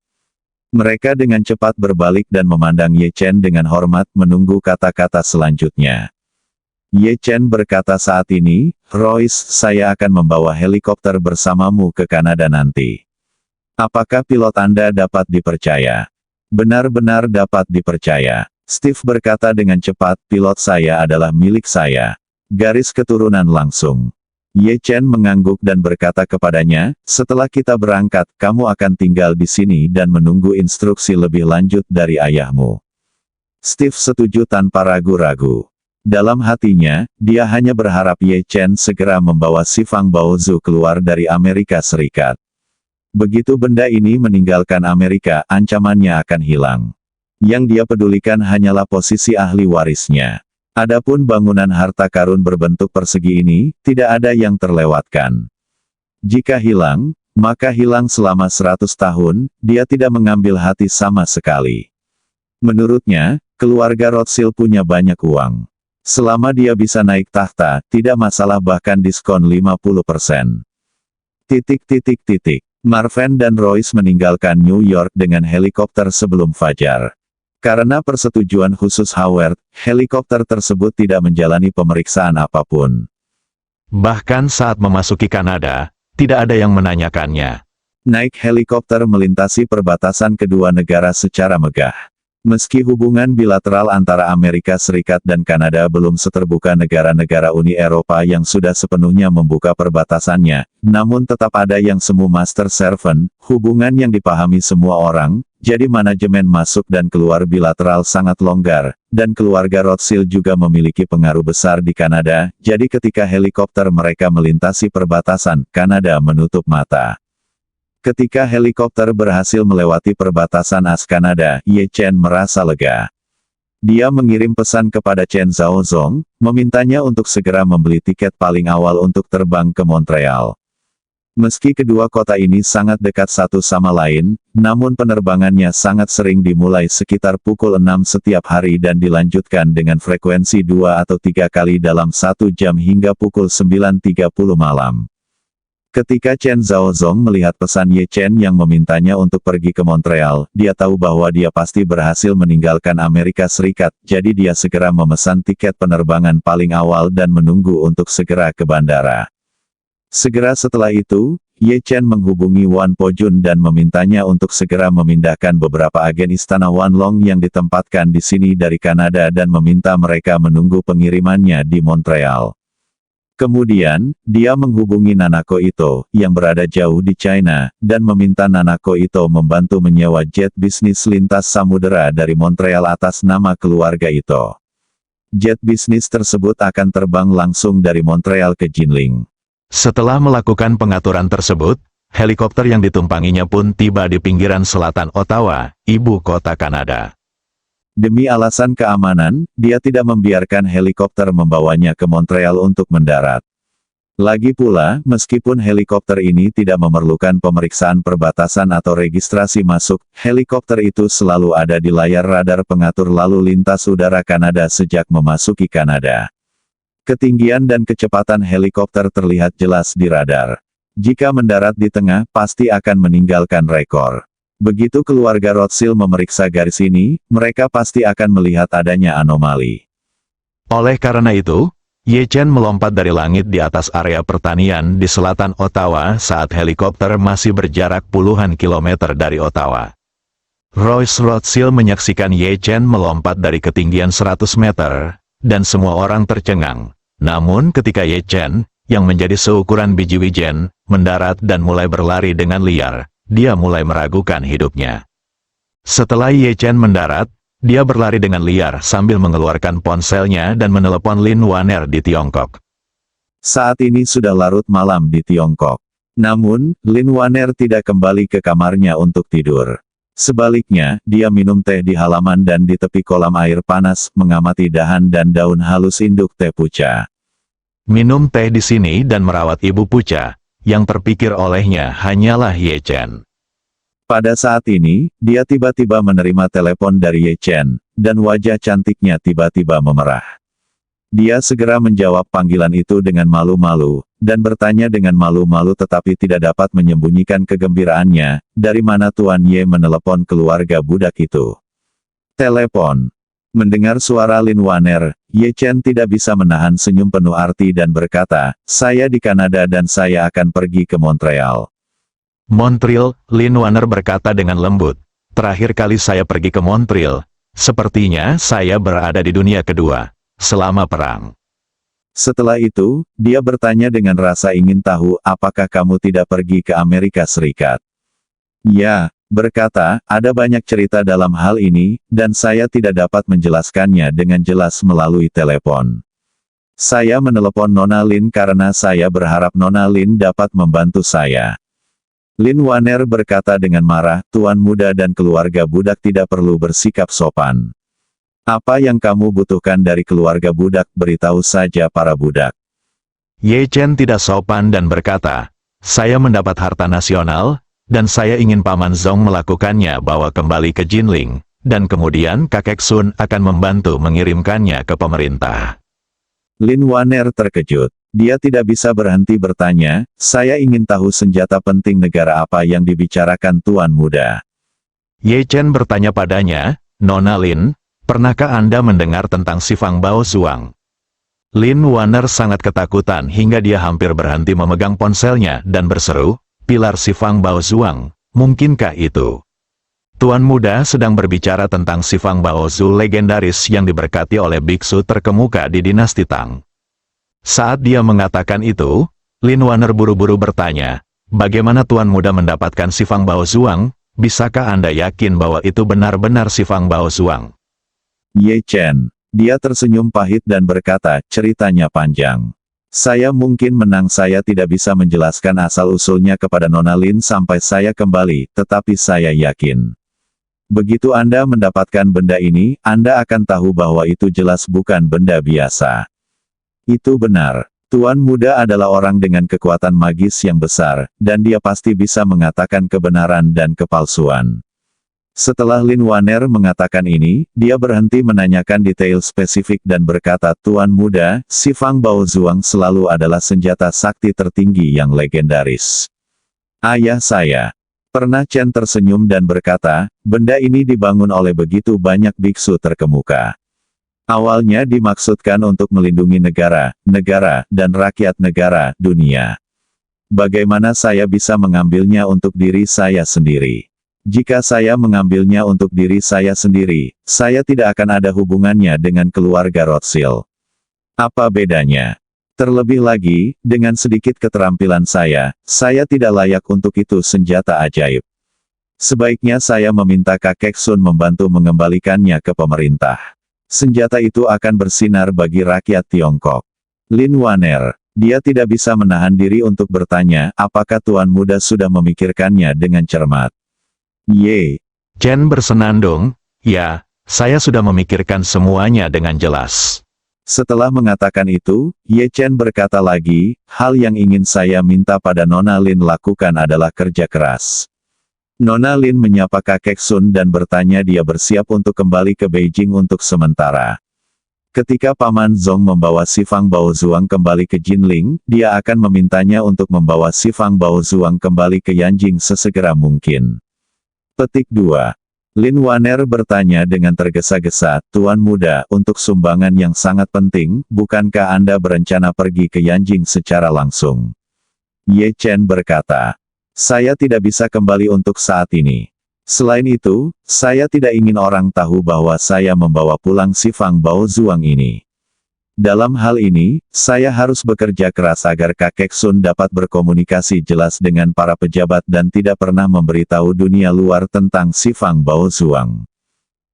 Mereka dengan cepat berbalik dan memandang Ye Chen dengan hormat menunggu kata-kata selanjutnya. Ye Chen berkata saat ini, Royce, saya akan membawa helikopter bersamamu ke Kanada nanti. Apakah pilot Anda dapat dipercaya? Benar-benar dapat dipercaya. Steve berkata dengan cepat, pilot saya adalah milik saya. Garis keturunan langsung. Ye Chen mengangguk dan berkata kepadanya, setelah kita berangkat, kamu akan tinggal di sini dan menunggu instruksi lebih lanjut dari ayahmu. Steve setuju tanpa ragu-ragu. Dalam hatinya, dia hanya berharap Ye Chen segera membawa si Fang Baozu keluar dari Amerika Serikat. Begitu benda ini meninggalkan Amerika, ancamannya akan hilang. Yang dia pedulikan hanyalah posisi ahli warisnya. Adapun bangunan harta karun berbentuk persegi ini, tidak ada yang terlewatkan. Jika hilang, maka hilang selama 100 tahun, dia tidak mengambil hati sama sekali. Menurutnya, keluarga Rothschild punya banyak uang. Selama dia bisa naik tahta, tidak masalah bahkan diskon 50%. Marvin dan Royce meninggalkan New York dengan helikopter sebelum fajar. Karena persetujuan khusus Howard, helikopter tersebut tidak menjalani pemeriksaan apapun. Bahkan saat memasuki Kanada, tidak ada yang menanyakannya. Naik helikopter melintasi perbatasan kedua negara secara megah. Meski hubungan bilateral antara Amerika Serikat dan Kanada belum seterbuka negara-negara Uni Eropa yang sudah sepenuhnya membuka perbatasannya, namun tetap ada yang semu master servant, hubungan yang dipahami semua orang, jadi manajemen masuk dan keluar bilateral sangat longgar, dan keluarga Rothschild juga memiliki pengaruh besar di Kanada, jadi ketika helikopter mereka melintasi perbatasan, Kanada menutup mata. Ketika helikopter berhasil melewati perbatasan as Kanada, Ye Chen merasa lega. Dia mengirim pesan kepada Chen Zhaozong, memintanya untuk segera membeli tiket paling awal untuk terbang ke Montreal. Meski kedua kota ini sangat dekat satu sama lain, namun penerbangannya sangat sering dimulai sekitar pukul 6 setiap hari dan dilanjutkan dengan frekuensi 2 atau 3 kali dalam 1 jam hingga pukul 9.30 malam. Ketika Chen Zhaozong melihat pesan Ye Chen yang memintanya untuk pergi ke Montreal, dia tahu bahwa dia pasti berhasil meninggalkan Amerika Serikat, jadi dia segera memesan tiket penerbangan paling awal dan menunggu untuk segera ke bandara. Segera setelah itu, Ye Chen menghubungi Wan Pojun dan memintanya untuk segera memindahkan beberapa agen istana Wan Long yang ditempatkan di sini dari Kanada dan meminta mereka menunggu pengirimannya di Montreal. Kemudian, dia menghubungi Nanako Ito, yang berada jauh di China, dan meminta Nanako Ito membantu menyewa jet bisnis lintas samudera dari Montreal atas nama keluarga Ito. Jet bisnis tersebut akan terbang langsung dari Montreal ke Jinling. Setelah melakukan pengaturan tersebut, helikopter yang ditumpanginya pun tiba di pinggiran selatan Ottawa, ibu kota Kanada. Demi alasan keamanan, dia tidak membiarkan helikopter membawanya ke Montreal untuk mendarat. Lagi pula, meskipun helikopter ini tidak memerlukan pemeriksaan perbatasan atau registrasi masuk, helikopter itu selalu ada di layar radar pengatur lalu lintas udara Kanada sejak memasuki Kanada. Ketinggian dan kecepatan helikopter terlihat jelas di radar. Jika mendarat di tengah, pasti akan meninggalkan rekor. Begitu keluarga Rothschild memeriksa garis ini, mereka pasti akan melihat adanya anomali. Oleh karena itu, Ye Chen melompat dari langit di atas area pertanian di selatan Ottawa saat helikopter masih berjarak puluhan kilometer dari Ottawa. Royce Rothschild menyaksikan Ye Chen melompat dari ketinggian 100 meter, dan semua orang tercengang. Namun ketika Ye Chen, yang menjadi seukuran biji wijen, mendarat dan mulai berlari dengan liar, dia mulai meragukan hidupnya. Setelah Ye Chen mendarat, dia berlari dengan liar sambil mengeluarkan ponselnya dan menelepon Lin Waner di Tiongkok. Saat ini sudah larut malam di Tiongkok. Namun, Lin Waner tidak kembali ke kamarnya untuk tidur. Sebaliknya, dia minum teh di halaman dan di tepi kolam air panas, mengamati dahan dan daun halus induk teh puca. Minum teh di sini dan merawat ibu puca, yang terpikir olehnya hanyalah Ye Chen. Pada saat ini, dia tiba-tiba menerima telepon dari Ye Chen, dan wajah cantiknya tiba-tiba memerah. Dia segera menjawab panggilan itu dengan malu-malu, dan bertanya dengan malu-malu tetapi tidak dapat menyembunyikan kegembiraannya, dari mana Tuan Ye menelepon keluarga budak itu. Telepon. Mendengar suara Lin Waner, Ye Chen tidak bisa menahan senyum penuh arti dan berkata, "Saya di Kanada dan saya akan pergi ke Montreal." Montreal, Lin Waner berkata dengan lembut. Terakhir kali saya pergi ke Montreal, sepertinya saya berada di dunia kedua, selama perang. Setelah itu, dia bertanya dengan rasa ingin tahu, apakah kamu tidak pergi ke Amerika Serikat? Ya, berkata, ada banyak cerita dalam hal ini, dan saya tidak dapat menjelaskannya dengan jelas melalui telepon. Saya menelepon Nona Lin karena saya berharap Nona Lin dapat membantu saya. Lin Waner berkata dengan marah, Tuan muda dan keluarga budak tidak perlu bersikap sopan. Apa yang kamu butuhkan dari keluarga budak, beritahu saja para budak. Ye Chen tidak sopan dan berkata, saya mendapat harta nasional, dan saya ingin Paman Zong melakukannya bawa kembali ke Jinling, dan kemudian kakek Sun akan membantu mengirimkannya ke pemerintah. Lin Waner terkejut. Dia tidak bisa berhenti bertanya, saya ingin tahu senjata penting negara apa yang dibicarakan Tuan muda. Ye Chen bertanya padanya, Nona Lin, pernahkah Anda mendengar tentang Sifang Bao Zuang? Lin Waner sangat ketakutan hingga dia hampir berhenti memegang ponselnya dan berseru, pilar Sifang Bao Zuang, mungkinkah itu? Tuan muda sedang berbicara tentang Sifang Bao Zu legendaris yang diberkati oleh biksu terkemuka di dinasti Tang. Saat dia mengatakan itu, Lin Waner buru-buru bertanya, bagaimana Tuan muda mendapatkan Sifang Bao Zuang? Bisakah Anda yakin bahwa itu benar-benar Sifang Bao Zuang? Ye Chen. Dia tersenyum pahit dan berkata, ceritanya panjang. Saya mungkin menang, saya tidak bisa menjelaskan asal-usulnya kepada Nona Lin sampai saya kembali, tetapi saya yakin. Begitu Anda mendapatkan benda ini, Anda akan tahu bahwa itu jelas bukan benda biasa. Itu benar. Tuan muda adalah orang dengan kekuatan magis yang besar, dan dia pasti bisa mengatakan kebenaran dan kepalsuan. Setelah Lin Waner mengatakan ini, dia berhenti menanyakan detail spesifik dan berkata, Tuan muda, Sifang Bao Zuang selalu adalah senjata sakti tertinggi yang legendaris. Ayah saya. Pernah Chen tersenyum dan berkata, benda ini dibangun oleh begitu banyak biksu terkemuka. Awalnya dimaksudkan untuk melindungi negara, dan rakyat negara, dunia. Bagaimana saya bisa mengambilnya untuk diri saya sendiri? Jika saya mengambilnya untuk diri saya sendiri, saya tidak akan ada hubungannya dengan keluarga Rothschild. Apa bedanya? Terlebih lagi, dengan sedikit keterampilan saya tidak layak untuk itu senjata ajaib. Sebaiknya saya meminta kakek Sun membantu mengembalikannya ke pemerintah. Senjata itu akan bersinar bagi rakyat Tiongkok. Lin Waner. Dia tidak bisa menahan diri untuk bertanya, apakah Tuan muda sudah memikirkannya dengan cermat? Ye. Chen bersenandung, ya, saya sudah memikirkan semuanya dengan jelas. Setelah mengatakan itu, Ye Chen berkata lagi, hal yang ingin saya minta pada Nona Lin lakukan adalah kerja keras. Nona Lin menyapa kakek Sun dan bertanya dia bersiap untuk kembali ke Beijing untuk sementara. Ketika Paman Zong membawa si Fang Baozuang kembali ke Jinling, dia akan memintanya untuk membawa si Fang Baozuang kembali ke Yanjing sesegera mungkin. Petik 2. Lin Waner bertanya dengan tergesa-gesa, Tuan Muda, untuk sumbangan yang sangat penting, bukankah Anda berencana pergi ke Yanjing secara langsung? Ye Chen berkata, saya tidak bisa kembali untuk saat ini. Selain itu, saya tidak ingin orang tahu bahwa saya membawa pulang si Fang Baozuang ini. Dalam hal ini, saya harus bekerja keras agar kakek Sun dapat berkomunikasi jelas dengan para pejabat dan tidak pernah memberitahu dunia luar tentang si Fang Baozuang.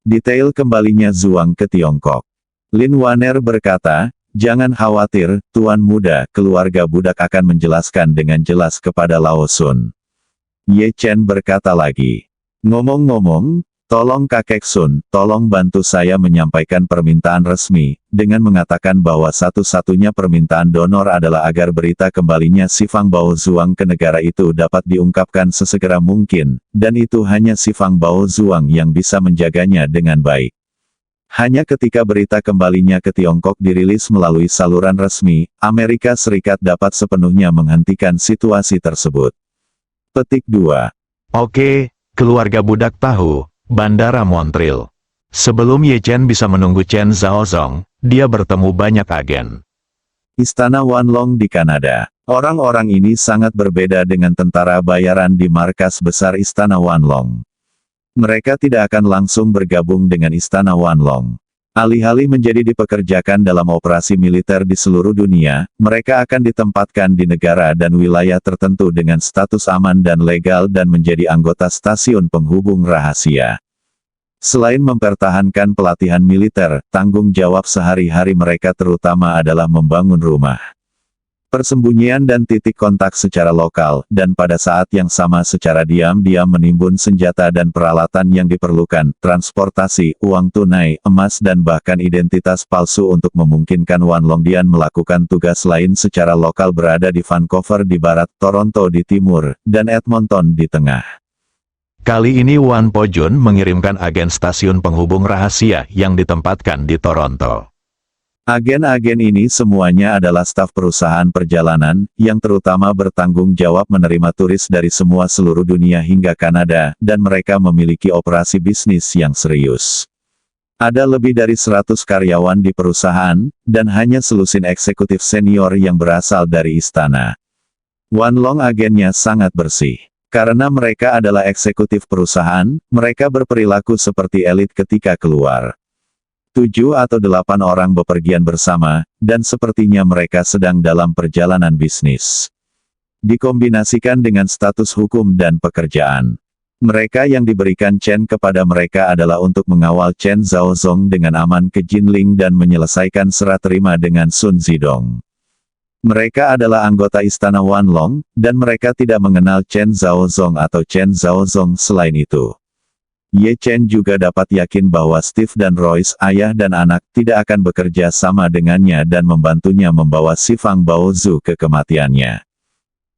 Detail kembalinya Zuang ke Tiongkok. Lin Waner berkata, jangan khawatir, Tuan Muda, keluarga budak akan menjelaskan dengan jelas kepada Lao Sun. Ye Chen berkata lagi, ngomong-ngomong, tolong kakek Sun, tolong bantu saya menyampaikan permintaan resmi, dengan mengatakan bahwa satu-satunya permintaan donor adalah agar berita kembalinya si Fang Baozuang ke negara itu dapat diungkapkan sesegera mungkin, dan itu hanya si Fang Baozuang yang bisa menjaganya dengan baik. Hanya ketika berita kembalinya ke Tiongkok dirilis melalui saluran resmi, Amerika Serikat dapat sepenuhnya menghentikan situasi tersebut. Petik 2. Oke, keluarga budak tahu. Bandara Montreal. Sebelum Ye Chen bisa menunggu Chen Zhaozong, dia bertemu banyak agen. Istana Wanlong di Kanada. Orang-orang ini sangat berbeda dengan tentara bayaran di markas besar Istana Wanlong. Mereka tidak akan langsung bergabung dengan Istana Wanlong. Alih-alih menjadi dipekerjakan dalam operasi militer di seluruh dunia, mereka akan ditempatkan di negara dan wilayah tertentu dengan status aman dan legal dan menjadi anggota stasiun penghubung rahasia. Selain mempertahankan pelatihan militer, tanggung jawab sehari-hari mereka terutama adalah membangun rumah, persembunyian dan titik kontak secara lokal, dan pada saat yang sama secara diam-diam menimbun senjata dan peralatan yang diperlukan, transportasi, uang tunai, emas dan bahkan identitas palsu untuk memungkinkan Wan Longdian melakukan tugas lain secara lokal berada di Vancouver di barat, Toronto di timur, dan Edmonton di tengah. Kali ini Wan Pojun mengirimkan agen stasiun penghubung rahasia yang ditempatkan di Toronto. Agen-agen ini semuanya adalah staf perusahaan perjalanan, yang terutama bertanggung jawab menerima turis dari semua seluruh dunia hingga Kanada, dan mereka memiliki operasi bisnis yang serius. Ada lebih dari 100 karyawan di perusahaan, dan hanya selusin eksekutif senior yang berasal dari istana. Wanlong agennya sangat bersih. Karena mereka adalah eksekutif perusahaan, mereka berperilaku seperti elit ketika keluar. 7 atau 8 orang bepergian bersama, dan sepertinya mereka sedang dalam perjalanan bisnis. Dikombinasikan dengan status hukum dan pekerjaan. Mereka yang diberikan Chen kepada mereka adalah untuk mengawal Chen Zhaozong dengan aman ke Jinling dan menyelesaikan serah terima dengan Sun Zidong. Mereka adalah anggota Istana Wanlong, dan mereka tidak mengenal Chen Zhaozong atau Chen Zhaozong selain itu. Ye Chen juga dapat yakin bahwa Steve dan Royce, ayah dan anak, tidak akan bekerja sama dengannya dan membantunya membawa si Fang Baozu ke kematiannya.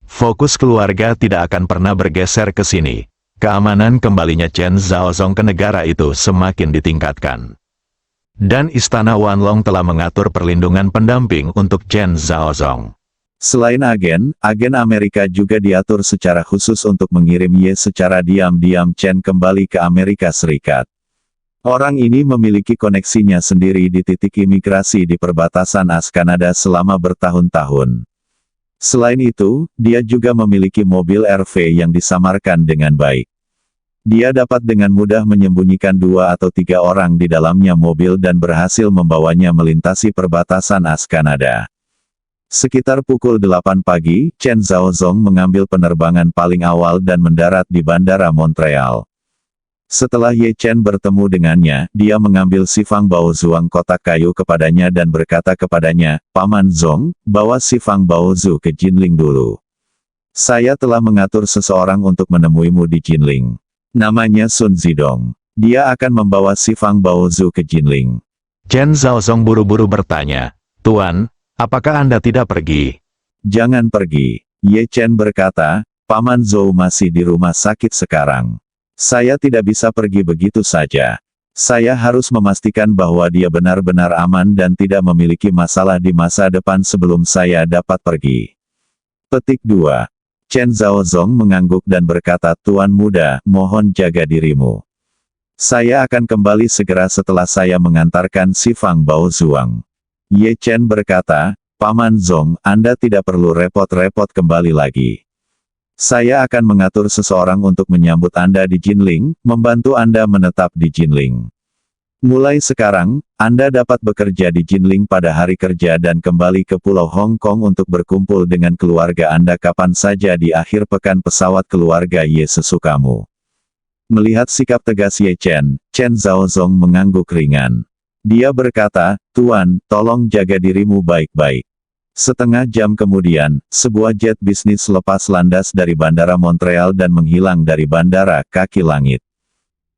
Fokus keluarga tidak akan pernah bergeser ke sini. Keamanan kembalinya Chen Zhaozong ke negara itu semakin ditingkatkan. Dan Istana Wanlong telah mengatur perlindungan pendamping untuk Chen Zhaozong. Selain agen Amerika juga diatur secara khusus untuk mengirim Ye secara diam-diam Chen kembali ke Amerika Serikat. Orang ini memiliki koneksinya sendiri di titik imigrasi di perbatasan AS-Kanada selama bertahun-tahun. Selain itu, dia juga memiliki mobil RV yang disamarkan dengan baik. Dia dapat dengan mudah menyembunyikan 2 atau 3 orang di dalamnya mobil dan berhasil membawanya melintasi perbatasan AS-Kanada. Sekitar pukul 8 pagi, Chen Zhaozong mengambil penerbangan paling awal dan mendarat di Bandara Montreal. Setelah Ye Chen bertemu dengannya, dia mengambil si Fang Baozuang kotak kayu kepadanya dan berkata kepadanya, Paman Zong, bawa si Fang Baozu ke Jinling dulu. Saya telah mengatur seseorang untuk menemuimu di Jinling. Namanya Sun Zidong. Dia akan membawa si Fang Baozu ke Jinling. Chen Zhaozong buru-buru bertanya, "Tuan, apakah Anda tidak pergi?" Jangan pergi. Ye Chen berkata, Paman Zhou masih di rumah sakit sekarang. Saya tidak bisa pergi begitu saja. Saya harus memastikan bahwa dia benar-benar aman dan tidak memiliki masalah di masa depan sebelum saya dapat pergi. Petik 2. Chen Zhaozong mengangguk dan berkata, Tuan muda, mohon jaga dirimu. Saya akan kembali segera setelah saya mengantarkan si Fang Baozuang. Ye Chen berkata, Paman Zong, Anda tidak perlu repot-repot kembali lagi. Saya akan mengatur seseorang untuk menyambut Anda di Jinling, membantu Anda menetap di Jinling. Mulai sekarang, Anda dapat bekerja di Jinling pada hari kerja dan kembali ke Pulau Hong Kong untuk berkumpul dengan keluarga Anda kapan saja di akhir pekan pesawat keluarga Ye sesukamu. Melihat sikap tegas Ye Chen, Chen Zhaozong mengangguk ringan. Dia berkata, Tuan, tolong jaga dirimu baik-baik. Setengah jam kemudian, sebuah jet bisnis lepas landas dari Bandara Montreal dan menghilang dari Bandara Kaki Langit.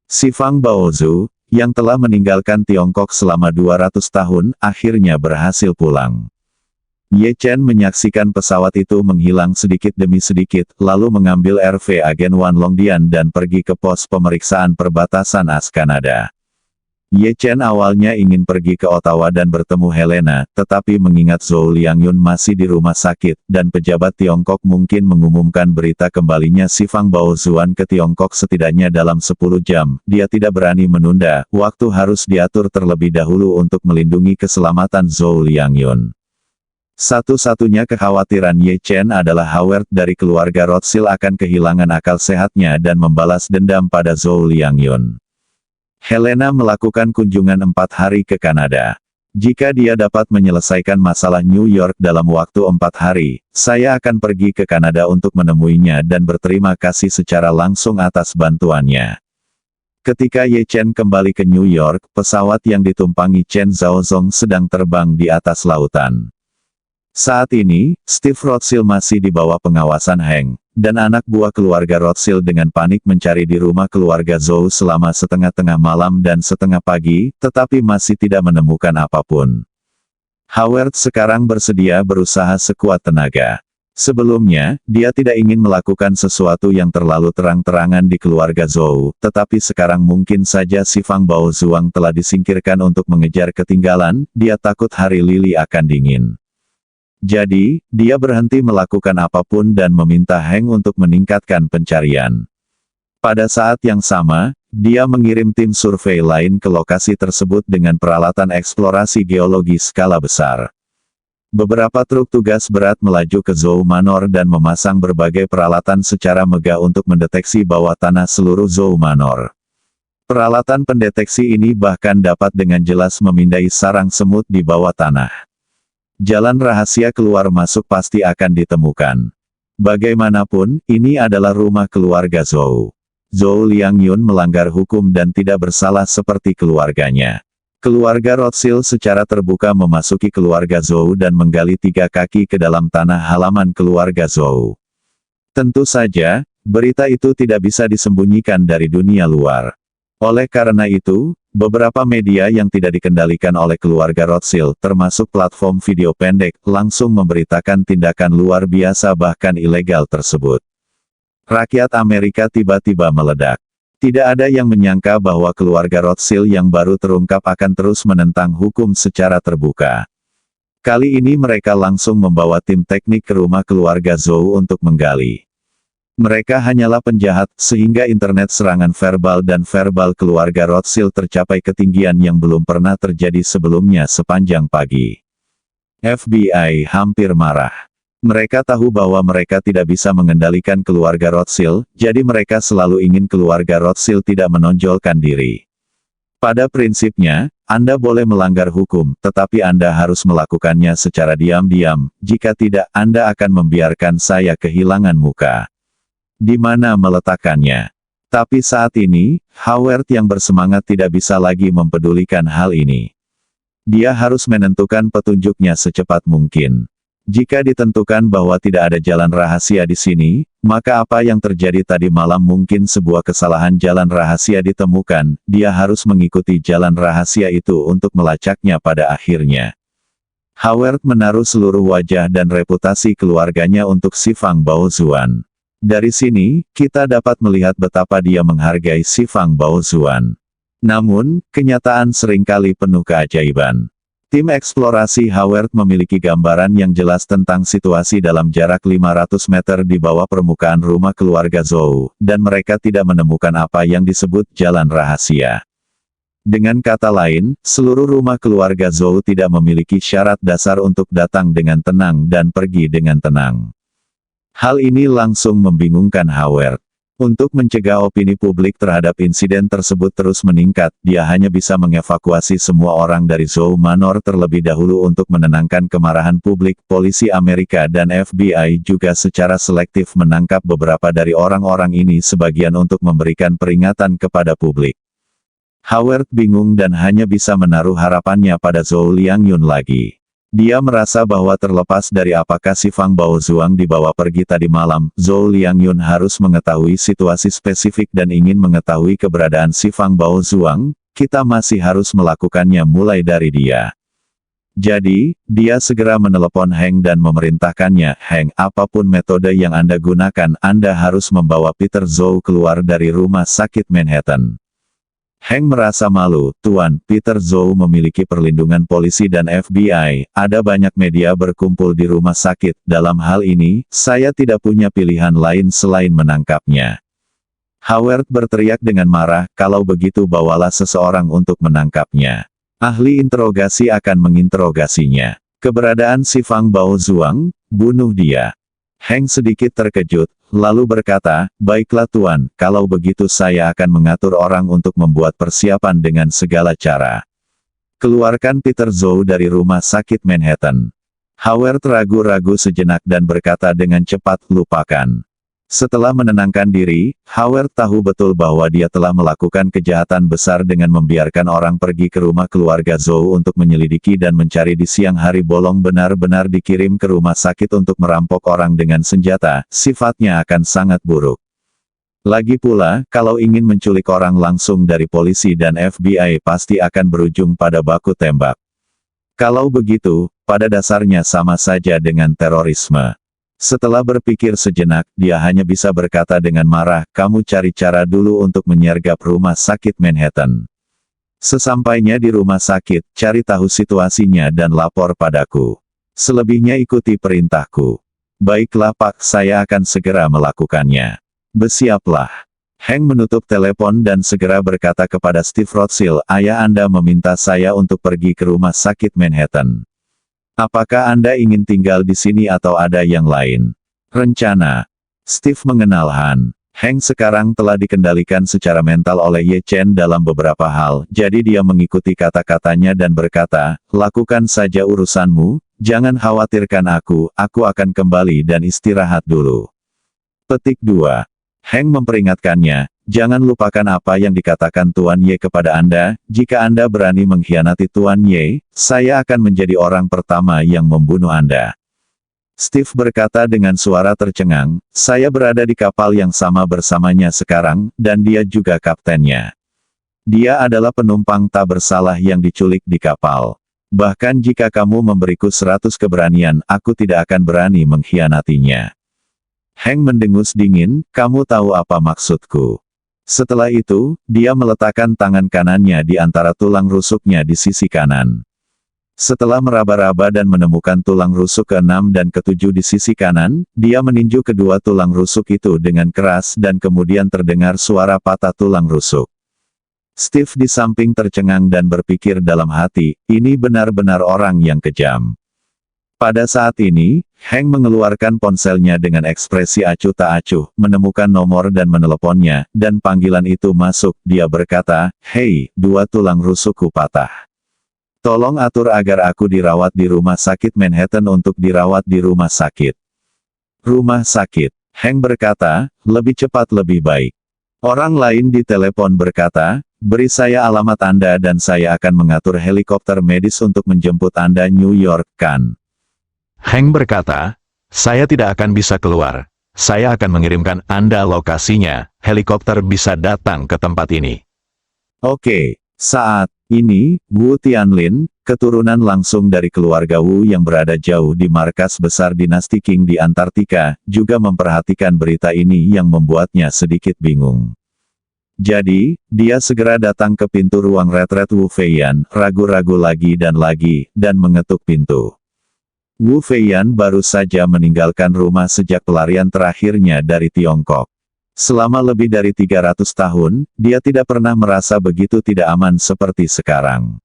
Si Fang Baozu, yang telah meninggalkan Tiongkok selama 200 tahun, akhirnya berhasil pulang. Ye Chen menyaksikan pesawat itu menghilang sedikit demi sedikit, lalu mengambil RV agen Wan Longdian dan pergi ke pos pemeriksaan perbatasan AS Kanada. Ye Chen awalnya ingin pergi ke Ottawa dan bertemu Helena, tetapi mengingat Zhou Liangyun masih di rumah sakit, dan pejabat Tiongkok mungkin mengumumkan berita kembalinya si Fang Baozuan ke Tiongkok setidaknya dalam 10 jam, dia tidak berani menunda, waktu harus diatur terlebih dahulu untuk melindungi keselamatan Zhou Liangyun. Satu-satunya kekhawatiran Ye Chen adalah Howard dari keluarga Rothschild akan kehilangan akal sehatnya dan membalas dendam pada Zhou Liangyun. Helena melakukan kunjungan 4 hari ke Kanada. Jika dia dapat menyelesaikan masalah New York dalam waktu 4 hari, saya akan pergi ke Kanada untuk menemuinya dan berterima kasih secara langsung atas bantuannya. Ketika Ye Chen kembali ke New York, pesawat yang ditumpangi Chen Zhaozong sedang terbang di atas lautan. Saat ini, Steve Rothschild masih di bawah pengawasan Heng, dan anak buah keluarga Rothschild dengan panik mencari di rumah keluarga Zhou selama setengah-tengah malam dan setengah pagi, tetapi masih tidak menemukan apapun. Howard sekarang bersedia berusaha sekuat tenaga. Sebelumnya, dia tidak ingin melakukan sesuatu yang terlalu terang-terangan di keluarga Zhou, tetapi sekarang mungkin saja si Fang Baozuang telah disingkirkan untuk mengejar ketinggalan, dia takut hari Lili akan dingin. Jadi, dia berhenti melakukan apapun dan meminta Heng untuk meningkatkan pencarian. Pada saat yang sama, dia mengirim tim survei lain ke lokasi tersebut dengan peralatan eksplorasi geologi skala besar. Beberapa truk tugas berat melaju ke Zhou Manor dan memasang berbagai peralatan secara megah untuk mendeteksi bawah tanah seluruh Zhou Manor. Peralatan pendeteksi ini bahkan dapat dengan jelas memindai sarang semut di bawah tanah. Jalan rahasia keluar masuk pasti akan ditemukan. Bagaimanapun, ini adalah rumah keluarga Zhou. Zhou Liangyun melanggar hukum dan tidak bersalah seperti keluarganya. Keluarga Rothschild secara terbuka memasuki keluarga Zhou dan menggali 3 kaki ke dalam tanah halaman keluarga Zhou. Tentu saja, berita itu tidak bisa disembunyikan dari dunia luar. Oleh karena itu, beberapa media yang tidak dikendalikan oleh keluarga Rothschild, termasuk platform video pendek, langsung memberitakan tindakan luar biasa bahkan ilegal tersebut. Rakyat Amerika tiba-tiba meledak. Tidak ada yang menyangka bahwa keluarga Rothschild yang baru terungkap akan terus menentang hukum secara terbuka. Kali ini mereka langsung membawa tim teknik ke rumah keluarga Zhou untuk menggali. Mereka hanyalah penjahat, sehingga internet serangan verbal dan verbal keluarga Rothschild tercapai ketinggian yang belum pernah terjadi sebelumnya sepanjang pagi. FBI hampir marah. Mereka tahu bahwa mereka tidak bisa mengendalikan keluarga Rothschild, jadi mereka selalu ingin keluarga Rothschild tidak menonjolkan diri. Pada prinsipnya, Anda boleh melanggar hukum, tetapi Anda harus melakukannya secara diam-diam, jika tidak, Anda akan membiarkan saya kehilangan muka. Di mana meletakkannya? Tapi saat ini, Howard yang bersemangat tidak bisa lagi mempedulikan hal ini. Dia harus menentukan petunjuknya secepat mungkin. Jika ditentukan bahwa tidak ada jalan rahasia di sini, maka apa yang terjadi tadi malam mungkin sebuah kesalahan jalan rahasia ditemukan, dia harus mengikuti jalan rahasia itu untuk melacaknya pada akhirnya. Howard menaruh seluruh wajah dan reputasi keluarganya untuk si Fang Baozuan. Dari sini, kita dapat melihat betapa dia menghargai si Fang Baozuan. Namun, kenyataan seringkali penuh keajaiban. Tim eksplorasi Howard memiliki gambaran yang jelas tentang situasi dalam jarak 500 meter di bawah permukaan rumah keluarga Zhou, dan mereka tidak menemukan apa yang disebut jalan rahasia. Dengan kata lain, seluruh rumah keluarga Zhou tidak memiliki syarat dasar untuk datang dengan tenang dan pergi dengan tenang. Hal ini langsung membingungkan Howard. Untuk mencegah opini publik terhadap insiden tersebut terus meningkat, dia hanya bisa mengevakuasi semua orang dari Zhou Manor terlebih dahulu untuk menenangkan kemarahan publik. Polisi Amerika dan FBI juga secara selektif menangkap beberapa dari orang-orang ini sebagian untuk memberikan peringatan kepada publik. Howard bingung dan hanya bisa menaruh harapannya pada Zhou Liangyun lagi. Dia merasa bahwa terlepas dari apakah si Fang Baozuang dibawa pergi tadi malam, Zhou Liangyun harus mengetahui situasi spesifik dan ingin mengetahui keberadaan si Fang Baozuang, kita masih harus melakukannya mulai dari dia. Jadi, dia segera menelepon Heng dan memerintahkannya, Heng, apapun metode yang Anda gunakan, Anda harus membawa Peter Zhou keluar dari rumah sakit Manhattan. Heng merasa malu, Tuan, Peter Zhou memiliki perlindungan polisi dan FBI, ada banyak media berkumpul di rumah sakit, dalam hal ini, saya tidak punya pilihan lain selain menangkapnya. Howard berteriak dengan marah, kalau begitu bawalah seseorang untuk menangkapnya. Ahli interogasi akan menginterogasinya. Keberadaan si Fang Baozuang, bunuh dia. Heng sedikit terkejut, lalu berkata, baiklah Tuan, kalau begitu saya akan mengatur orang untuk membuat persiapan dengan segala cara. Keluarkan Peter Zhou dari rumah sakit Manhattan. Howard ragu-ragu sejenak dan berkata dengan cepat, lupakan. Setelah menenangkan diri, Howard tahu betul bahwa dia telah melakukan kejahatan besar dengan membiarkan orang pergi ke rumah keluarga Zhou untuk menyelidiki dan mencari di siang hari bolong benar-benar dikirim ke rumah sakit untuk merampok orang dengan senjata, sifatnya akan sangat buruk. Lagi pula, kalau ingin menculik orang langsung dari polisi dan FBI pasti akan berujung pada baku tembak. Kalau begitu, pada dasarnya sama saja dengan terorisme. Setelah berpikir sejenak, dia hanya bisa berkata dengan marah, kamu cari cara dulu untuk menyergap rumah sakit Manhattan. Sesampainya di rumah sakit, cari tahu situasinya dan lapor padaku. Selebihnya ikuti perintahku. Baiklah Pak, saya akan segera melakukannya. Bersiaplah. Heng menutup telepon dan segera berkata kepada Steve Rothschild, ayah Anda meminta saya untuk pergi ke rumah sakit Manhattan. Apakah Anda ingin tinggal di sini atau ada yang lain? Rencana. Steve mengenal Han. Heng sekarang telah dikendalikan secara mental oleh Ye Chen dalam beberapa hal, jadi dia mengikuti kata-katanya dan berkata, lakukan saja urusanmu, jangan khawatirkan aku akan kembali dan istirahat dulu. Petik 2. Heng memperingatkannya, jangan lupakan apa yang dikatakan Tuan Ye kepada Anda, jika Anda berani mengkhianati Tuan Ye, saya akan menjadi orang pertama yang membunuh Anda. Steve berkata dengan suara tercengang, saya berada di kapal yang sama bersamanya sekarang, dan dia juga kaptennya. Dia adalah penumpang tak bersalah yang diculik di kapal. Bahkan jika kamu memberiku 100 keberanian, aku tidak akan berani mengkhianatinya. Heng mendengus dingin, kamu tahu apa maksudku. Setelah itu, dia meletakkan tangan kanannya di antara tulang rusuknya di sisi kanan. Setelah meraba-raba dan menemukan tulang rusuk ke-6 dan ke-7 di sisi kanan, dia meninju kedua tulang rusuk itu dengan keras dan kemudian terdengar suara patah tulang rusuk. Steve di samping tercengang dan berpikir dalam hati, ini benar-benar orang yang kejam. Pada saat ini, Heng mengeluarkan ponselnya dengan ekspresi acuh tak acuh, menemukan nomor dan meneleponnya, dan panggilan itu masuk, dia berkata, hei, dua tulang rusukku patah. Tolong atur agar aku dirawat di rumah sakit Manhattan untuk dirawat di rumah sakit. Rumah sakit. Heng berkata, lebih cepat lebih baik. Orang lain di telepon berkata, beri saya alamat Anda dan saya akan mengatur helikopter medis untuk menjemput Anda New York, kan? Hank berkata, saya tidak akan bisa keluar. Saya akan mengirimkan Anda lokasinya, helikopter bisa datang ke tempat ini. Oke, saat ini, Wu Tianlin, keturunan langsung dari keluarga Wu yang berada jauh di markas besar dinasti Qing di Antartika, juga memperhatikan berita ini yang membuatnya sedikit bingung. Jadi, dia segera datang ke pintu ruang retret Wu Feiyan, ragu-ragu lagi, dan mengetuk pintu. Wu Feiyan baru saja meninggalkan rumah sejak pelarian terakhirnya dari Tiongkok. Selama lebih dari 300 tahun, dia tidak pernah merasa begitu tidak aman seperti sekarang.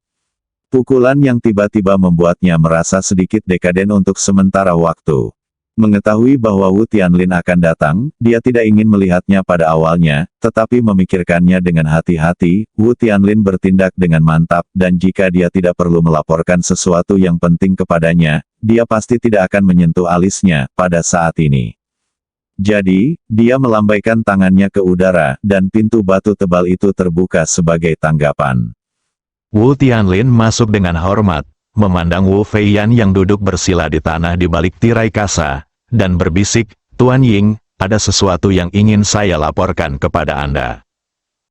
Pukulan yang tiba-tiba membuatnya merasa sedikit dekaden untuk sementara waktu. Mengetahui bahwa Wu Tianlin akan datang, dia tidak ingin melihatnya pada awalnya, tetapi memikirkannya dengan hati-hati. Wu Tianlin bertindak dengan mantap, dan jika dia tidak perlu melaporkan sesuatu yang penting kepadanya, dia pasti tidak akan menyentuh alisnya pada saat ini. Jadi, dia melambaikan tangannya ke udara, dan pintu batu tebal itu terbuka sebagai tanggapan. Wu Tianlin masuk dengan hormat, memandang Wu Feiyan yang duduk bersila di tanah di balik tirai kasa, dan berbisik, Tuan Ying, ada sesuatu yang ingin saya laporkan kepada Anda.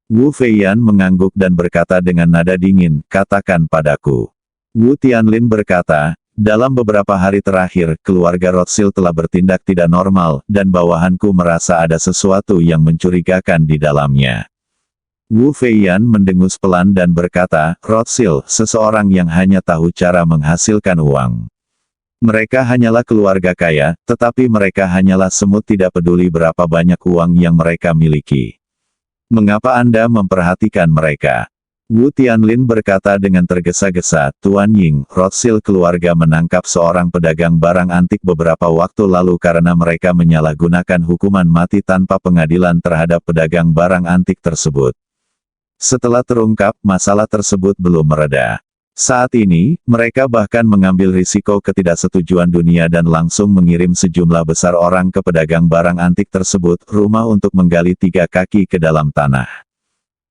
Wu Feiyan mengangguk dan berkata dengan nada dingin, katakan padaku. Wu Tianlin berkata, dalam beberapa hari terakhir, keluarga Rothschild telah bertindak tidak normal, dan bawahanku merasa ada sesuatu yang mencurigakan di dalamnya. Wu Feiyan mendengus pelan dan berkata, Rothschild, seseorang yang hanya tahu cara menghasilkan uang. Mereka hanyalah keluarga kaya, tetapi mereka hanyalah semut tidak peduli berapa banyak uang yang mereka miliki. Mengapa Anda memperhatikan mereka? Wu Tianlin berkata dengan tergesa-gesa, Tuan Ying, Rothschild keluarga menangkap seorang pedagang barang antik beberapa waktu lalu karena mereka menyalahgunakan hukuman mati tanpa pengadilan terhadap pedagang barang antik tersebut. Setelah terungkap, masalah tersebut belum mereda. Saat ini, mereka bahkan mengambil risiko ketidaksetujuan dunia dan langsung mengirim sejumlah besar orang ke pedagang barang antik tersebut, rumah untuk menggali 3 kaki ke dalam tanah.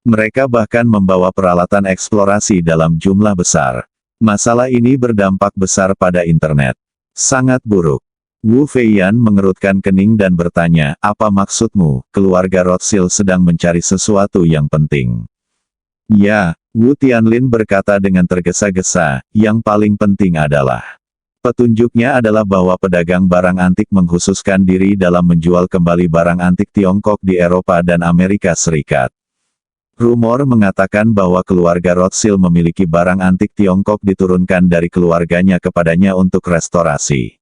Mereka bahkan membawa peralatan eksplorasi dalam jumlah besar. Masalah ini berdampak besar pada internet. Sangat buruk. Wu Feiyan mengerutkan kening dan bertanya, apa maksudmu, keluarga Rothschild sedang mencari sesuatu yang penting? Ya, Wu Tianlin berkata dengan tergesa-gesa, yang paling penting adalah. Petunjuknya adalah bahwa pedagang barang antik mengkhususkan diri dalam menjual kembali barang antik Tiongkok di Eropa dan Amerika Serikat. Rumor mengatakan bahwa keluarga Rothschild memiliki barang antik Tiongkok diturunkan dari keluarganya kepadanya untuk restorasi.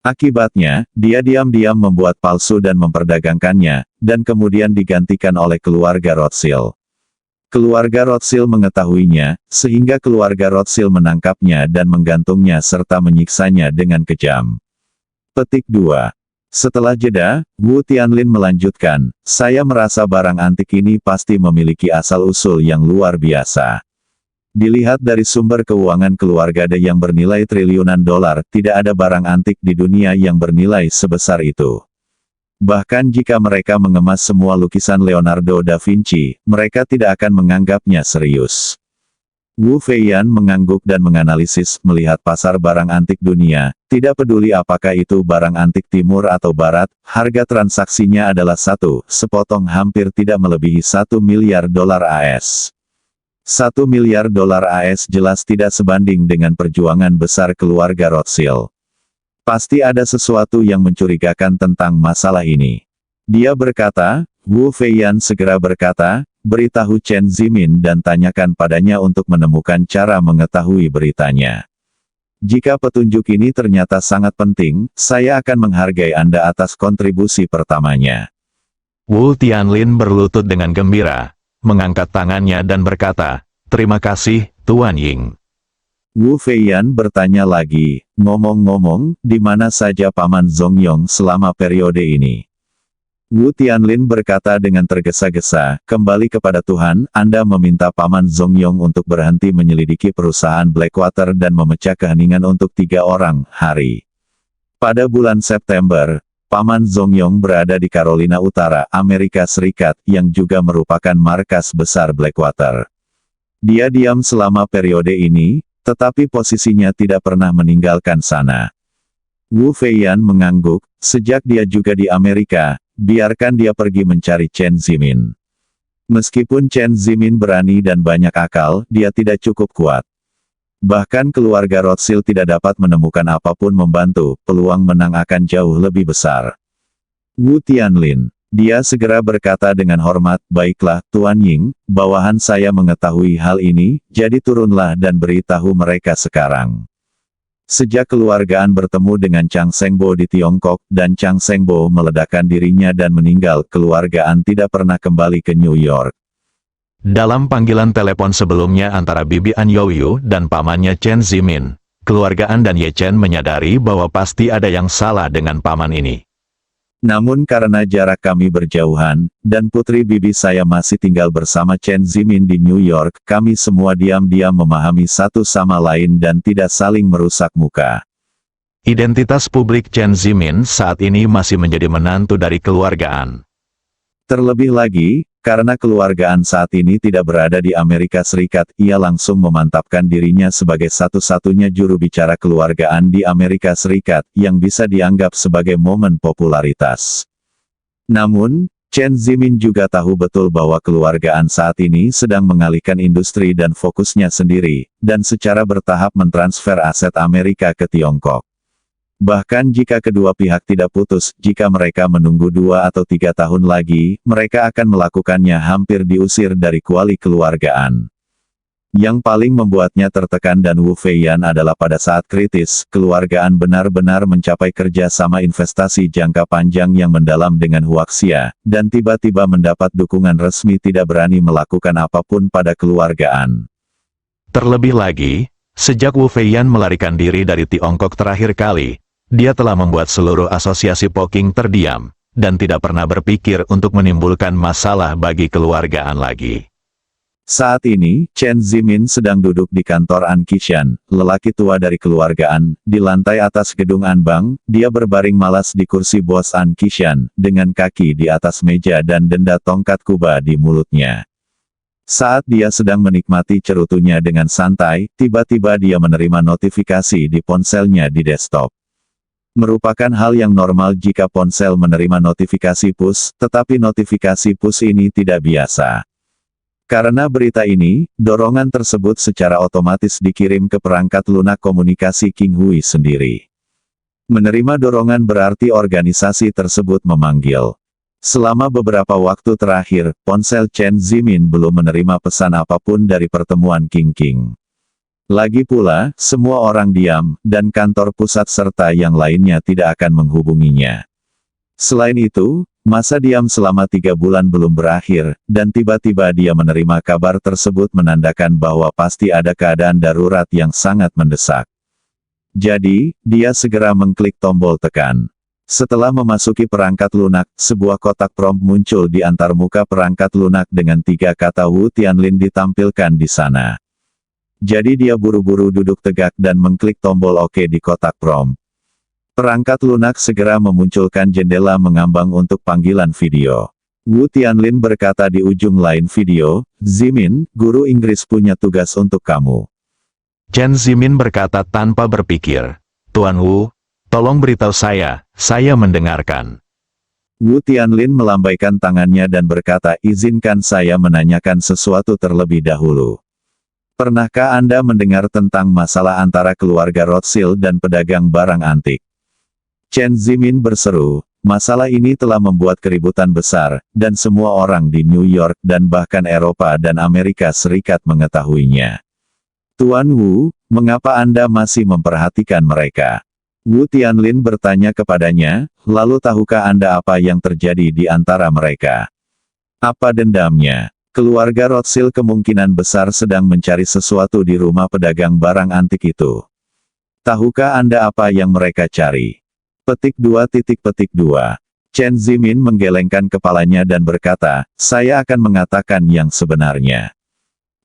Akibatnya, dia diam-diam membuat palsu dan memperdagangkannya, dan kemudian digantikan oleh keluarga Rothschild. Keluarga Rothschild mengetahuinya, sehingga keluarga Rothschild menangkapnya dan menggantungnya serta menyiksanya dengan kejam. Petik 2. Setelah jeda, Wu Tianlin melanjutkan, saya merasa barang antik ini pasti memiliki asal-usul yang luar biasa. Dilihat dari sumber keuangan keluarga De yang bernilai triliunan dolar, tidak ada barang antik di dunia yang bernilai sebesar itu. Bahkan jika mereka mengemas semua lukisan Leonardo da Vinci, mereka tidak akan menganggapnya serius. Wu Feiyan mengangguk dan menganalisis, melihat pasar barang antik dunia, tidak peduli apakah itu barang antik timur atau barat, harga transaksinya adalah sepotong hampir tidak melebihi $1 miliar AS. $1 miliar AS jelas tidak sebanding dengan perjuangan besar keluarga Rothschild. Pasti ada sesuatu yang mencurigakan tentang masalah ini. Dia berkata, Wu Feiyan segera berkata, beritahu Chen Zimin dan tanyakan padanya untuk menemukan cara mengetahui beritanya. Jika petunjuk ini ternyata sangat penting, saya akan menghargai Anda atas kontribusi pertamanya. Wu Tianlin berlutut dengan gembira, mengangkat tangannya dan berkata, terima kasih, Tuan Ying. Wu Feiyan bertanya lagi, ngomong-ngomong, di mana saja Paman Zongyong selama periode ini? Wu Tianlin berkata dengan tergesa-gesa, kembali kepada Tuhan, Anda meminta Paman Zongyong untuk berhenti menyelidiki perusahaan Blackwater dan memecah keheningan untuk 3 orang, hari. Pada bulan September, Paman Zongyong berada di Carolina Utara, Amerika Serikat, yang juga merupakan markas besar Blackwater. Dia diam selama periode ini, tetapi posisinya tidak pernah meninggalkan sana. Wu Feiyan mengangguk, sejak dia juga di Amerika, biarkan dia pergi mencari Chen Zimin. Meskipun Chen Zimin berani dan banyak akal, dia tidak cukup kuat. Bahkan keluarga Rothschild tidak dapat menemukan apapun membantu, peluang menang akan jauh lebih besar. Wu Tianlin. Dia segera berkata dengan hormat, baiklah, Tuan Ying, bawahan saya mengetahui hal ini, jadi turunlah dan beritahu mereka sekarang. Sejak keluargaan bertemu dengan Chang Shengbo di Tiongkok, dan Chang Shengbo meledakkan dirinya dan meninggal, keluargaan tidak pernah kembali ke New York. Dalam panggilan telepon sebelumnya antara Bibi An Youyu dan pamannya Chen Zimin, keluarga An dan Ye Chen menyadari bahwa pasti ada yang salah dengan paman ini. Namun karena jarak kami berjauhan, dan putri bibi saya masih tinggal bersama Chen Zimin di New York, kami semua diam-diam memahami satu sama lain dan tidak saling merusak muka. Identitas publik Chen Zimin saat ini masih menjadi menantu dari keluargaan. Terlebih lagi, karena keluargaan saat ini tidak berada di Amerika Serikat, ia langsung memantapkan dirinya sebagai satu-satunya juru bicara keluargaan di Amerika Serikat, yang bisa dianggap sebagai momen popularitas. Namun, Chen Zimin juga tahu betul bahwa keluargaan saat ini sedang mengalihkan industri dan fokusnya sendiri, dan secara bertahap mentransfer aset Amerika ke Tiongkok. Bahkan jika kedua pihak tidak putus, jika mereka menunggu 2 atau 3 tahun lagi, mereka akan melakukannya hampir diusir dari kuali keluargaan. Yang paling membuatnya tertekan dan Wu Feiyan adalah pada saat kritis, keluargaan benar-benar mencapai kerjasama investasi jangka panjang yang mendalam dengan Huaxia, dan tiba-tiba mendapat dukungan resmi tidak berani melakukan apapun pada keluargaan. Terlebih lagi, sejak Wu Feiyan melarikan diri dari Tiongkok terakhir kali, dia telah membuat seluruh asosiasi Poking terdiam, dan tidak pernah berpikir untuk menimbulkan masalah bagi keluargaan lagi. Saat ini, Chen Zimin sedang duduk di kantor An Qishan, lelaki tua dari keluargaan, di lantai atas gedung Anbang. Dia berbaring malas di kursi bos An Qishan, dengan kaki di atas meja dan denda tongkat kuba di mulutnya. Saat dia sedang menikmati cerutunya dengan santai, tiba-tiba dia menerima notifikasi di ponselnya di desktop. Merupakan hal yang normal jika ponsel menerima notifikasi push, tetapi notifikasi push ini tidak biasa. Karena berita ini, dorongan tersebut secara otomatis dikirim ke perangkat lunak komunikasi King Hui sendiri. Menerima dorongan berarti organisasi tersebut memanggil. Selama beberapa waktu terakhir, ponsel Chen Zimin belum menerima pesan apapun dari pertemuan King. Lagi pula, semua orang diam, dan kantor pusat serta yang lainnya tidak akan menghubunginya. Selain itu, masa diam selama 3 bulan belum berakhir, dan tiba-tiba dia menerima kabar tersebut menandakan bahwa pasti ada keadaan darurat yang sangat mendesak. Jadi, dia segera mengklik tombol tekan. Setelah memasuki perangkat lunak, sebuah kotak prompt muncul di antarmuka perangkat lunak dengan 3 kata Wu Tianlin ditampilkan di sana. Jadi dia buru-buru duduk tegak dan mengklik tombol OK di kotak prompt. Perangkat lunak segera memunculkan jendela mengambang untuk panggilan video. Wu Tianlin berkata di ujung lain video, Zimin, guru Inggris punya tugas untuk kamu. Chen Zimin berkata tanpa berpikir, Tuan Wu, tolong beritahu saya mendengarkan. Wu Tianlin melambaikan tangannya dan berkata, izinkan saya menanyakan sesuatu terlebih dahulu. Pernahkah Anda mendengar tentang masalah antara keluarga Rothschild dan pedagang barang antik? Chen Zimin berseru, masalah ini telah membuat keributan besar, dan semua orang di New York dan bahkan Eropa dan Amerika Serikat mengetahuinya. Tuan Wu, mengapa Anda masih memperhatikan mereka? Wu Tianlin bertanya kepadanya, lalu tahukah Anda apa yang terjadi di antara mereka? Apa dendamnya? Keluarga Rothschild kemungkinan besar sedang mencari sesuatu di rumah pedagang barang antik itu. Tahukah Anda apa yang mereka cari? Petik 2. Chen Zimin menggelengkan kepalanya dan berkata, saya akan mengatakan yang sebenarnya.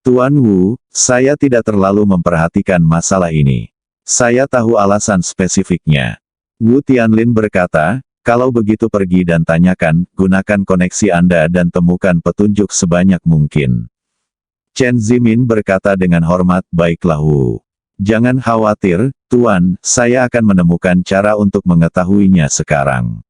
Tuan Wu, saya tidak terlalu memperhatikan masalah ini. Saya tahu alasan spesifiknya. Wu Tianlin berkata, kalau begitu pergi dan tanyakan, gunakan koneksi Anda dan temukan petunjuk sebanyak mungkin. Chen Zimin berkata dengan hormat, baiklah Wu. Jangan khawatir, Tuan, saya akan menemukan cara untuk mengetahuinya sekarang.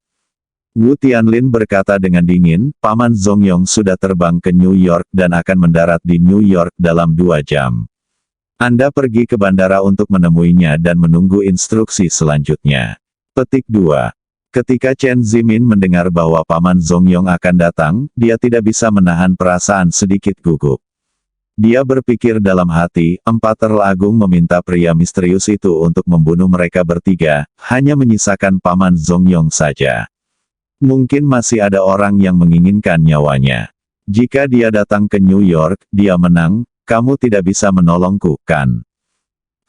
Wu Tianlin berkata dengan dingin, Paman Zongyong sudah terbang ke New York dan akan mendarat di New York dalam 2 jam. Anda pergi ke bandara untuk menemuinya dan menunggu instruksi selanjutnya. Petik 2. Ketika Chen Zimin mendengar bahwa Paman Zongyong akan datang, dia tidak bisa menahan perasaan sedikit gugup. Dia berpikir dalam hati, Emperador Agung meminta pria misterius itu untuk membunuh mereka bertiga, hanya menyisakan Paman Zongyong saja. Mungkin masih ada orang yang menginginkan nyawanya. Jika dia datang ke New York, dia menang, kamu tidak bisa menolongku, kan?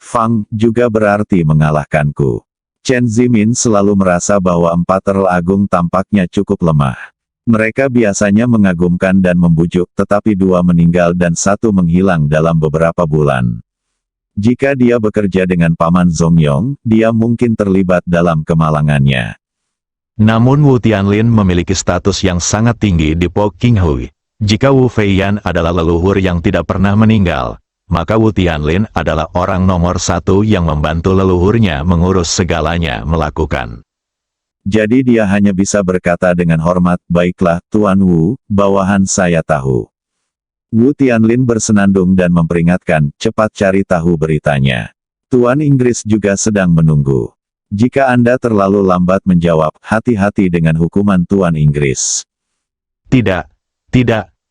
Fang juga berarti mengalahkanku. Chen Zimin selalu merasa bahwa Emperador Agung tampaknya cukup lemah. Mereka biasanya mengagumkan dan membujuk, tetapi 2 meninggal dan 1 menghilang dalam beberapa bulan. Jika dia bekerja dengan Paman Zongyong, dia mungkin terlibat dalam kemalangannya. Namun Wu Tianlin memiliki status yang sangat tinggi di Po Qinghui. Jika Wu Feiyan adalah leluhur yang tidak pernah meninggal, maka Wu Tianlin adalah orang nomor 1 yang membantu leluhurnya mengurus segalanya melakukan. Jadi dia hanya bisa berkata dengan hormat, baiklah, Tuan Wu, bawahan saya tahu. Wu Tianlin bersenandung dan memperingatkan, cepat cari tahu beritanya. Tuan Inggris juga sedang menunggu. Jika Anda terlalu lambat menjawab, hati-hati dengan hukuman Tuan Inggris. Tidak,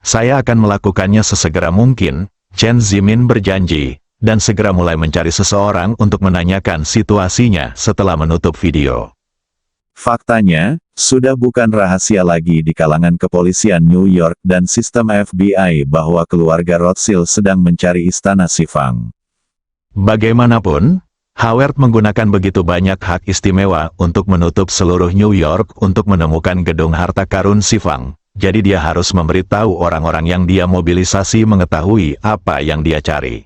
saya akan melakukannya sesegera mungkin, Chen Zimin berjanji, dan segera mulai mencari seseorang untuk menanyakan situasinya setelah menutup video. Faktanya, sudah bukan rahasia lagi di kalangan kepolisian New York dan sistem FBI bahwa keluarga Rothschild sedang mencari istana Xifang. Bagaimanapun, Howard menggunakan begitu banyak hak istimewa untuk menutup seluruh New York untuk menemukan gedung harta karun Xifang, jadi dia harus memberitahu orang-orang yang dia mobilisasi mengetahui apa yang dia cari.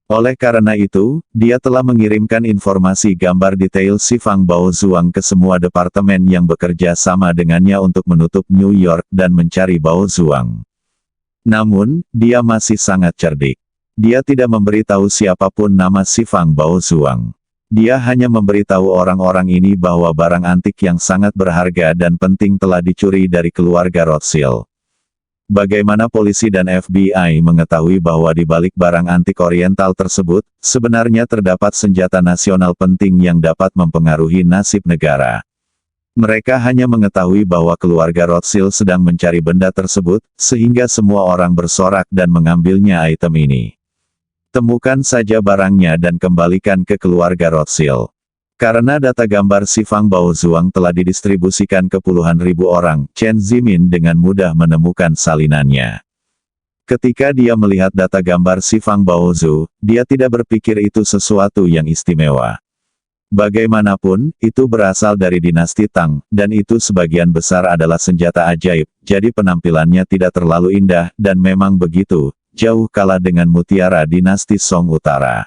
Oleh karena itu, dia telah mengirimkan informasi gambar detail Xifang Baozuang ke semua departemen yang bekerja sama dengannya untuk menutup New York dan mencari Baozuang. Namun, dia masih sangat cerdik. Dia tidak memberitahu siapapun nama Xifang Baozuang. Dia hanya memberitahu orang-orang ini bahwa barang antik yang sangat berharga dan penting telah dicuri dari keluarga Rothschild. Bagaimana polisi dan FBI mengetahui bahwa di balik barang antik oriental tersebut, sebenarnya terdapat senjata nasional penting yang dapat mempengaruhi nasib negara. Mereka hanya mengetahui bahwa keluarga Rothschild sedang mencari benda tersebut, sehingga semua orang bersorak dan mengambilnya item ini. Temukan saja barangnya dan kembalikan ke keluarga Rothschild. Karena data gambar Xifang Baozuang telah didistribusikan ke puluhan ribu orang, Chen Zimin dengan mudah menemukan salinannya. Ketika dia melihat data gambar Xifang Baozu, dia tidak berpikir itu sesuatu yang istimewa. Bagaimanapun, itu berasal dari dinasti Tang, dan itu sebagian besar adalah senjata ajaib, jadi penampilannya tidak terlalu indah, dan memang begitu, jauh kalah dengan mutiara dinasti Song Utara.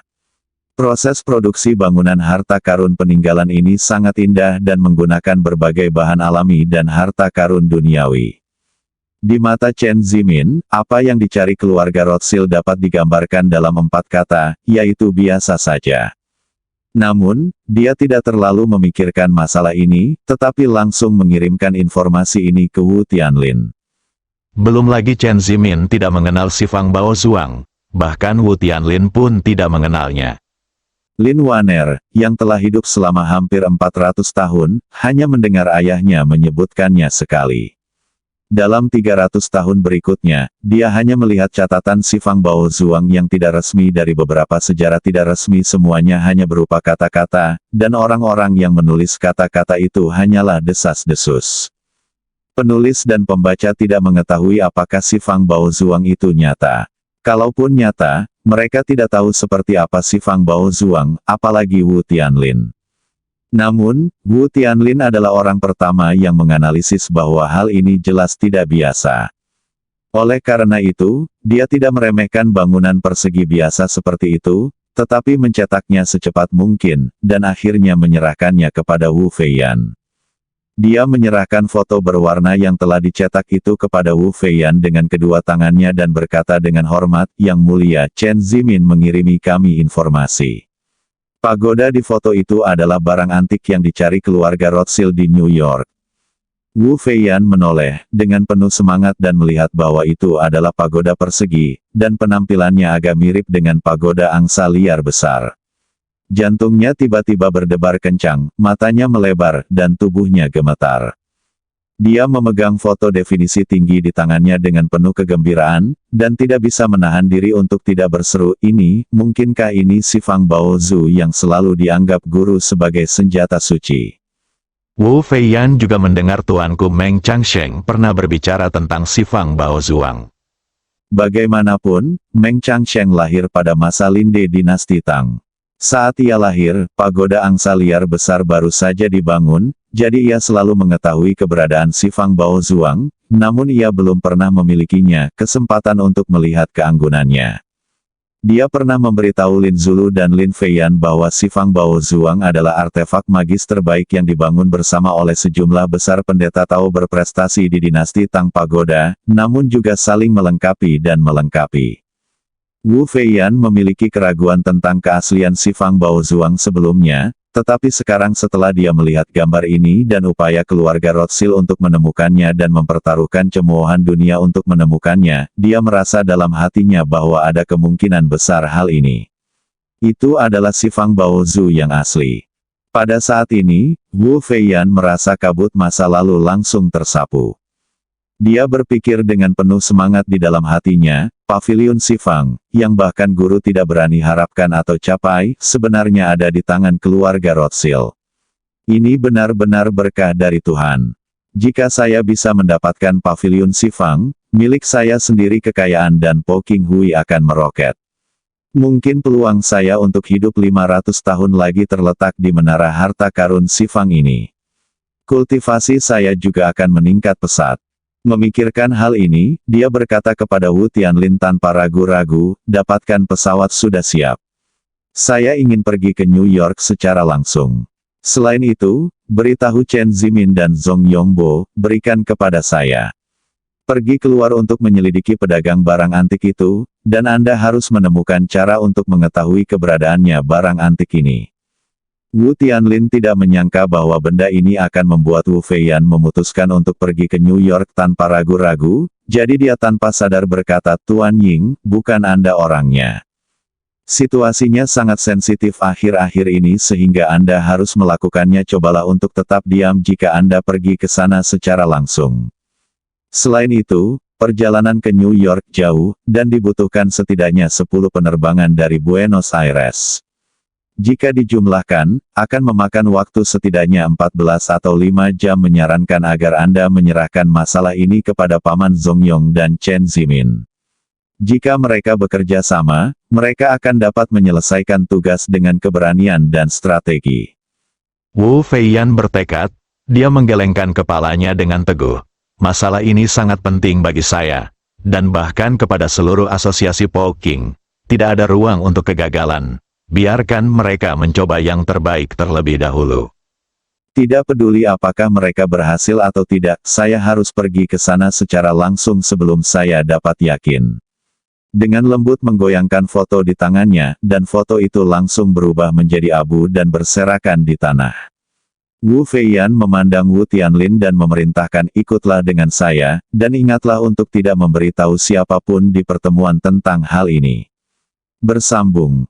Proses produksi bangunan harta karun peninggalan ini sangat indah dan menggunakan berbagai bahan alami dan harta karun duniawi. Di mata Chen Zimin, apa yang dicari keluarga Rothschild dapat digambarkan dalam 4 kata, yaitu biasa saja. Namun, dia tidak terlalu memikirkan masalah ini, tetapi langsung mengirimkan informasi ini ke Wu Tianlin. Belum lagi Chen Zimin tidak mengenal Xifang Baozuang, bahkan Wu Tianlin pun tidak mengenalnya. Lin Waner, yang telah hidup selama hampir 400 tahun, hanya mendengar ayahnya menyebutkannya sekali. Dalam 300 tahun berikutnya, dia hanya melihat catatan Xifang Baozuang yang tidak resmi dari beberapa sejarah tidak resmi, semuanya hanya berupa kata-kata, dan orang-orang yang menulis kata-kata itu hanyalah desas-desus. Penulis dan pembaca tidak mengetahui apakah Xifang Baozuang itu nyata. Kalaupun nyata, mereka tidak tahu seperti apa Xifang Baozuang, apalagi Wu Tianlin. Namun, Wu Tianlin adalah orang pertama yang menganalisis bahwa hal ini jelas tidak biasa. Oleh karena itu, dia tidak meremehkan bangunan persegi biasa seperti itu, tetapi mencetaknya secepat mungkin, dan akhirnya menyerahkannya kepada Wu Feiyan. Dia menyerahkan foto berwarna yang telah dicetak itu kepada Wu Feiyan dengan kedua tangannya dan berkata dengan hormat, Yang Mulia, Chen Zimin mengirimi kami informasi. Pagoda di foto itu adalah barang antik yang dicari keluarga Rothschild di New York. Wu Feiyan menoleh, dengan penuh semangat dan melihat bahwa itu adalah pagoda persegi, dan penampilannya agak mirip dengan pagoda angsa liar besar. Jantungnya tiba-tiba berdebar kencang, matanya melebar, dan tubuhnya gemetar. Dia memegang foto definisi tinggi di tangannya dengan penuh kegembiraan, dan tidak bisa menahan diri untuk tidak berseru, mungkinkah ini si Fang Baozu yang selalu dianggap guru sebagai senjata suci? Wu Feiyan juga mendengar tuanku Meng Changsheng pernah berbicara tentang si Fang Baozuang. Bagaimanapun, Meng Changsheng lahir pada masa Linde dinasti Tang. Saat ia lahir, pagoda angsa liar besar baru saja dibangun, jadi ia selalu mengetahui keberadaan si Fang Baozuang, namun ia belum pernah memilikinya kesempatan untuk melihat keanggunannya. Dia pernah memberitahu Lin Zulu dan Lin Feiyan bahwa si Fang Baozuang adalah artefak magis terbaik yang dibangun bersama oleh sejumlah besar pendeta Tao berprestasi di dinasti Tang Pagoda, namun juga saling melengkapi dan melengkapi. Wu Feiyan memiliki keraguan tentang keaslian si Fang Baozuang sebelumnya, tetapi sekarang setelah dia melihat gambar ini dan upaya keluarga Rothschild untuk menemukannya dan mempertaruhkan cemoohan dunia untuk menemukannya, dia merasa dalam hatinya bahwa ada kemungkinan besar hal ini. Itu adalah si Fang Baozu yang asli. Pada saat ini, Wu Feiyan merasa kabut masa lalu langsung tersapu. Dia berpikir dengan penuh semangat di dalam hatinya, pavilion si Fang, yang bahkan guru tidak berani harapkan atau capai, sebenarnya ada di tangan keluarga Rothschild. Ini benar-benar berkah dari Tuhan. Jika saya bisa mendapatkan pavilion si Fang, milik saya sendiri kekayaan dan Po King Hui akan meroket. Mungkin peluang saya untuk hidup 500 tahun lagi terletak di menara harta karun si Fang ini. Kultivasi saya juga akan meningkat pesat. Memikirkan hal ini, dia berkata kepada Wu Tianlin tanpa ragu-ragu, dapatkan pesawat sudah siap. Saya ingin pergi ke New York secara langsung. Selain itu, beritahu Chen Zimin dan Zhong Yongbo, berikan kepada saya. Pergi keluar untuk menyelidiki pedagang barang antik itu, dan Anda harus menemukan cara untuk mengetahui keberadaannya barang antik ini. Wu Tianlin tidak menyangka bahwa benda ini akan membuat Wu Feiyan memutuskan untuk pergi ke New York tanpa ragu-ragu, jadi dia tanpa sadar berkata, Tuan Ying, bukan Anda orangnya. Situasinya sangat sensitif akhir-akhir ini sehingga Anda harus melakukannya. Cobalah untuk tetap diam jika Anda pergi ke sana secara langsung. Selain itu, perjalanan ke New York jauh, dan dibutuhkan setidaknya 10 penerbangan dari Buenos Aires. Jika dijumlahkan, akan memakan waktu setidaknya 14 atau 5 jam. Menyarankan agar Anda menyerahkan masalah ini kepada Paman Zongyong dan Chen Zimin. Jika mereka bekerja sama, mereka akan dapat menyelesaikan tugas dengan keberanian dan strategi. Wu Feiyan bertekad, dia menggelengkan kepalanya dengan teguh. Masalah ini sangat penting bagi saya, dan bahkan kepada seluruh asosiasi Po King. Tidak ada ruang untuk kegagalan. Biarkan mereka mencoba yang terbaik terlebih dahulu. Tidak peduli apakah mereka berhasil atau tidak, saya harus pergi ke sana secara langsung sebelum saya dapat yakin. Dengan lembut menggoyangkan foto di tangannya, dan foto itu langsung berubah menjadi abu dan berserakan di tanah. Wu Feiyan memandang Wu Tianlin dan memerintahkan, ikutlah dengan saya, dan ingatlah untuk tidak memberitahu siapapun di pertemuan tentang hal ini. Bersambung.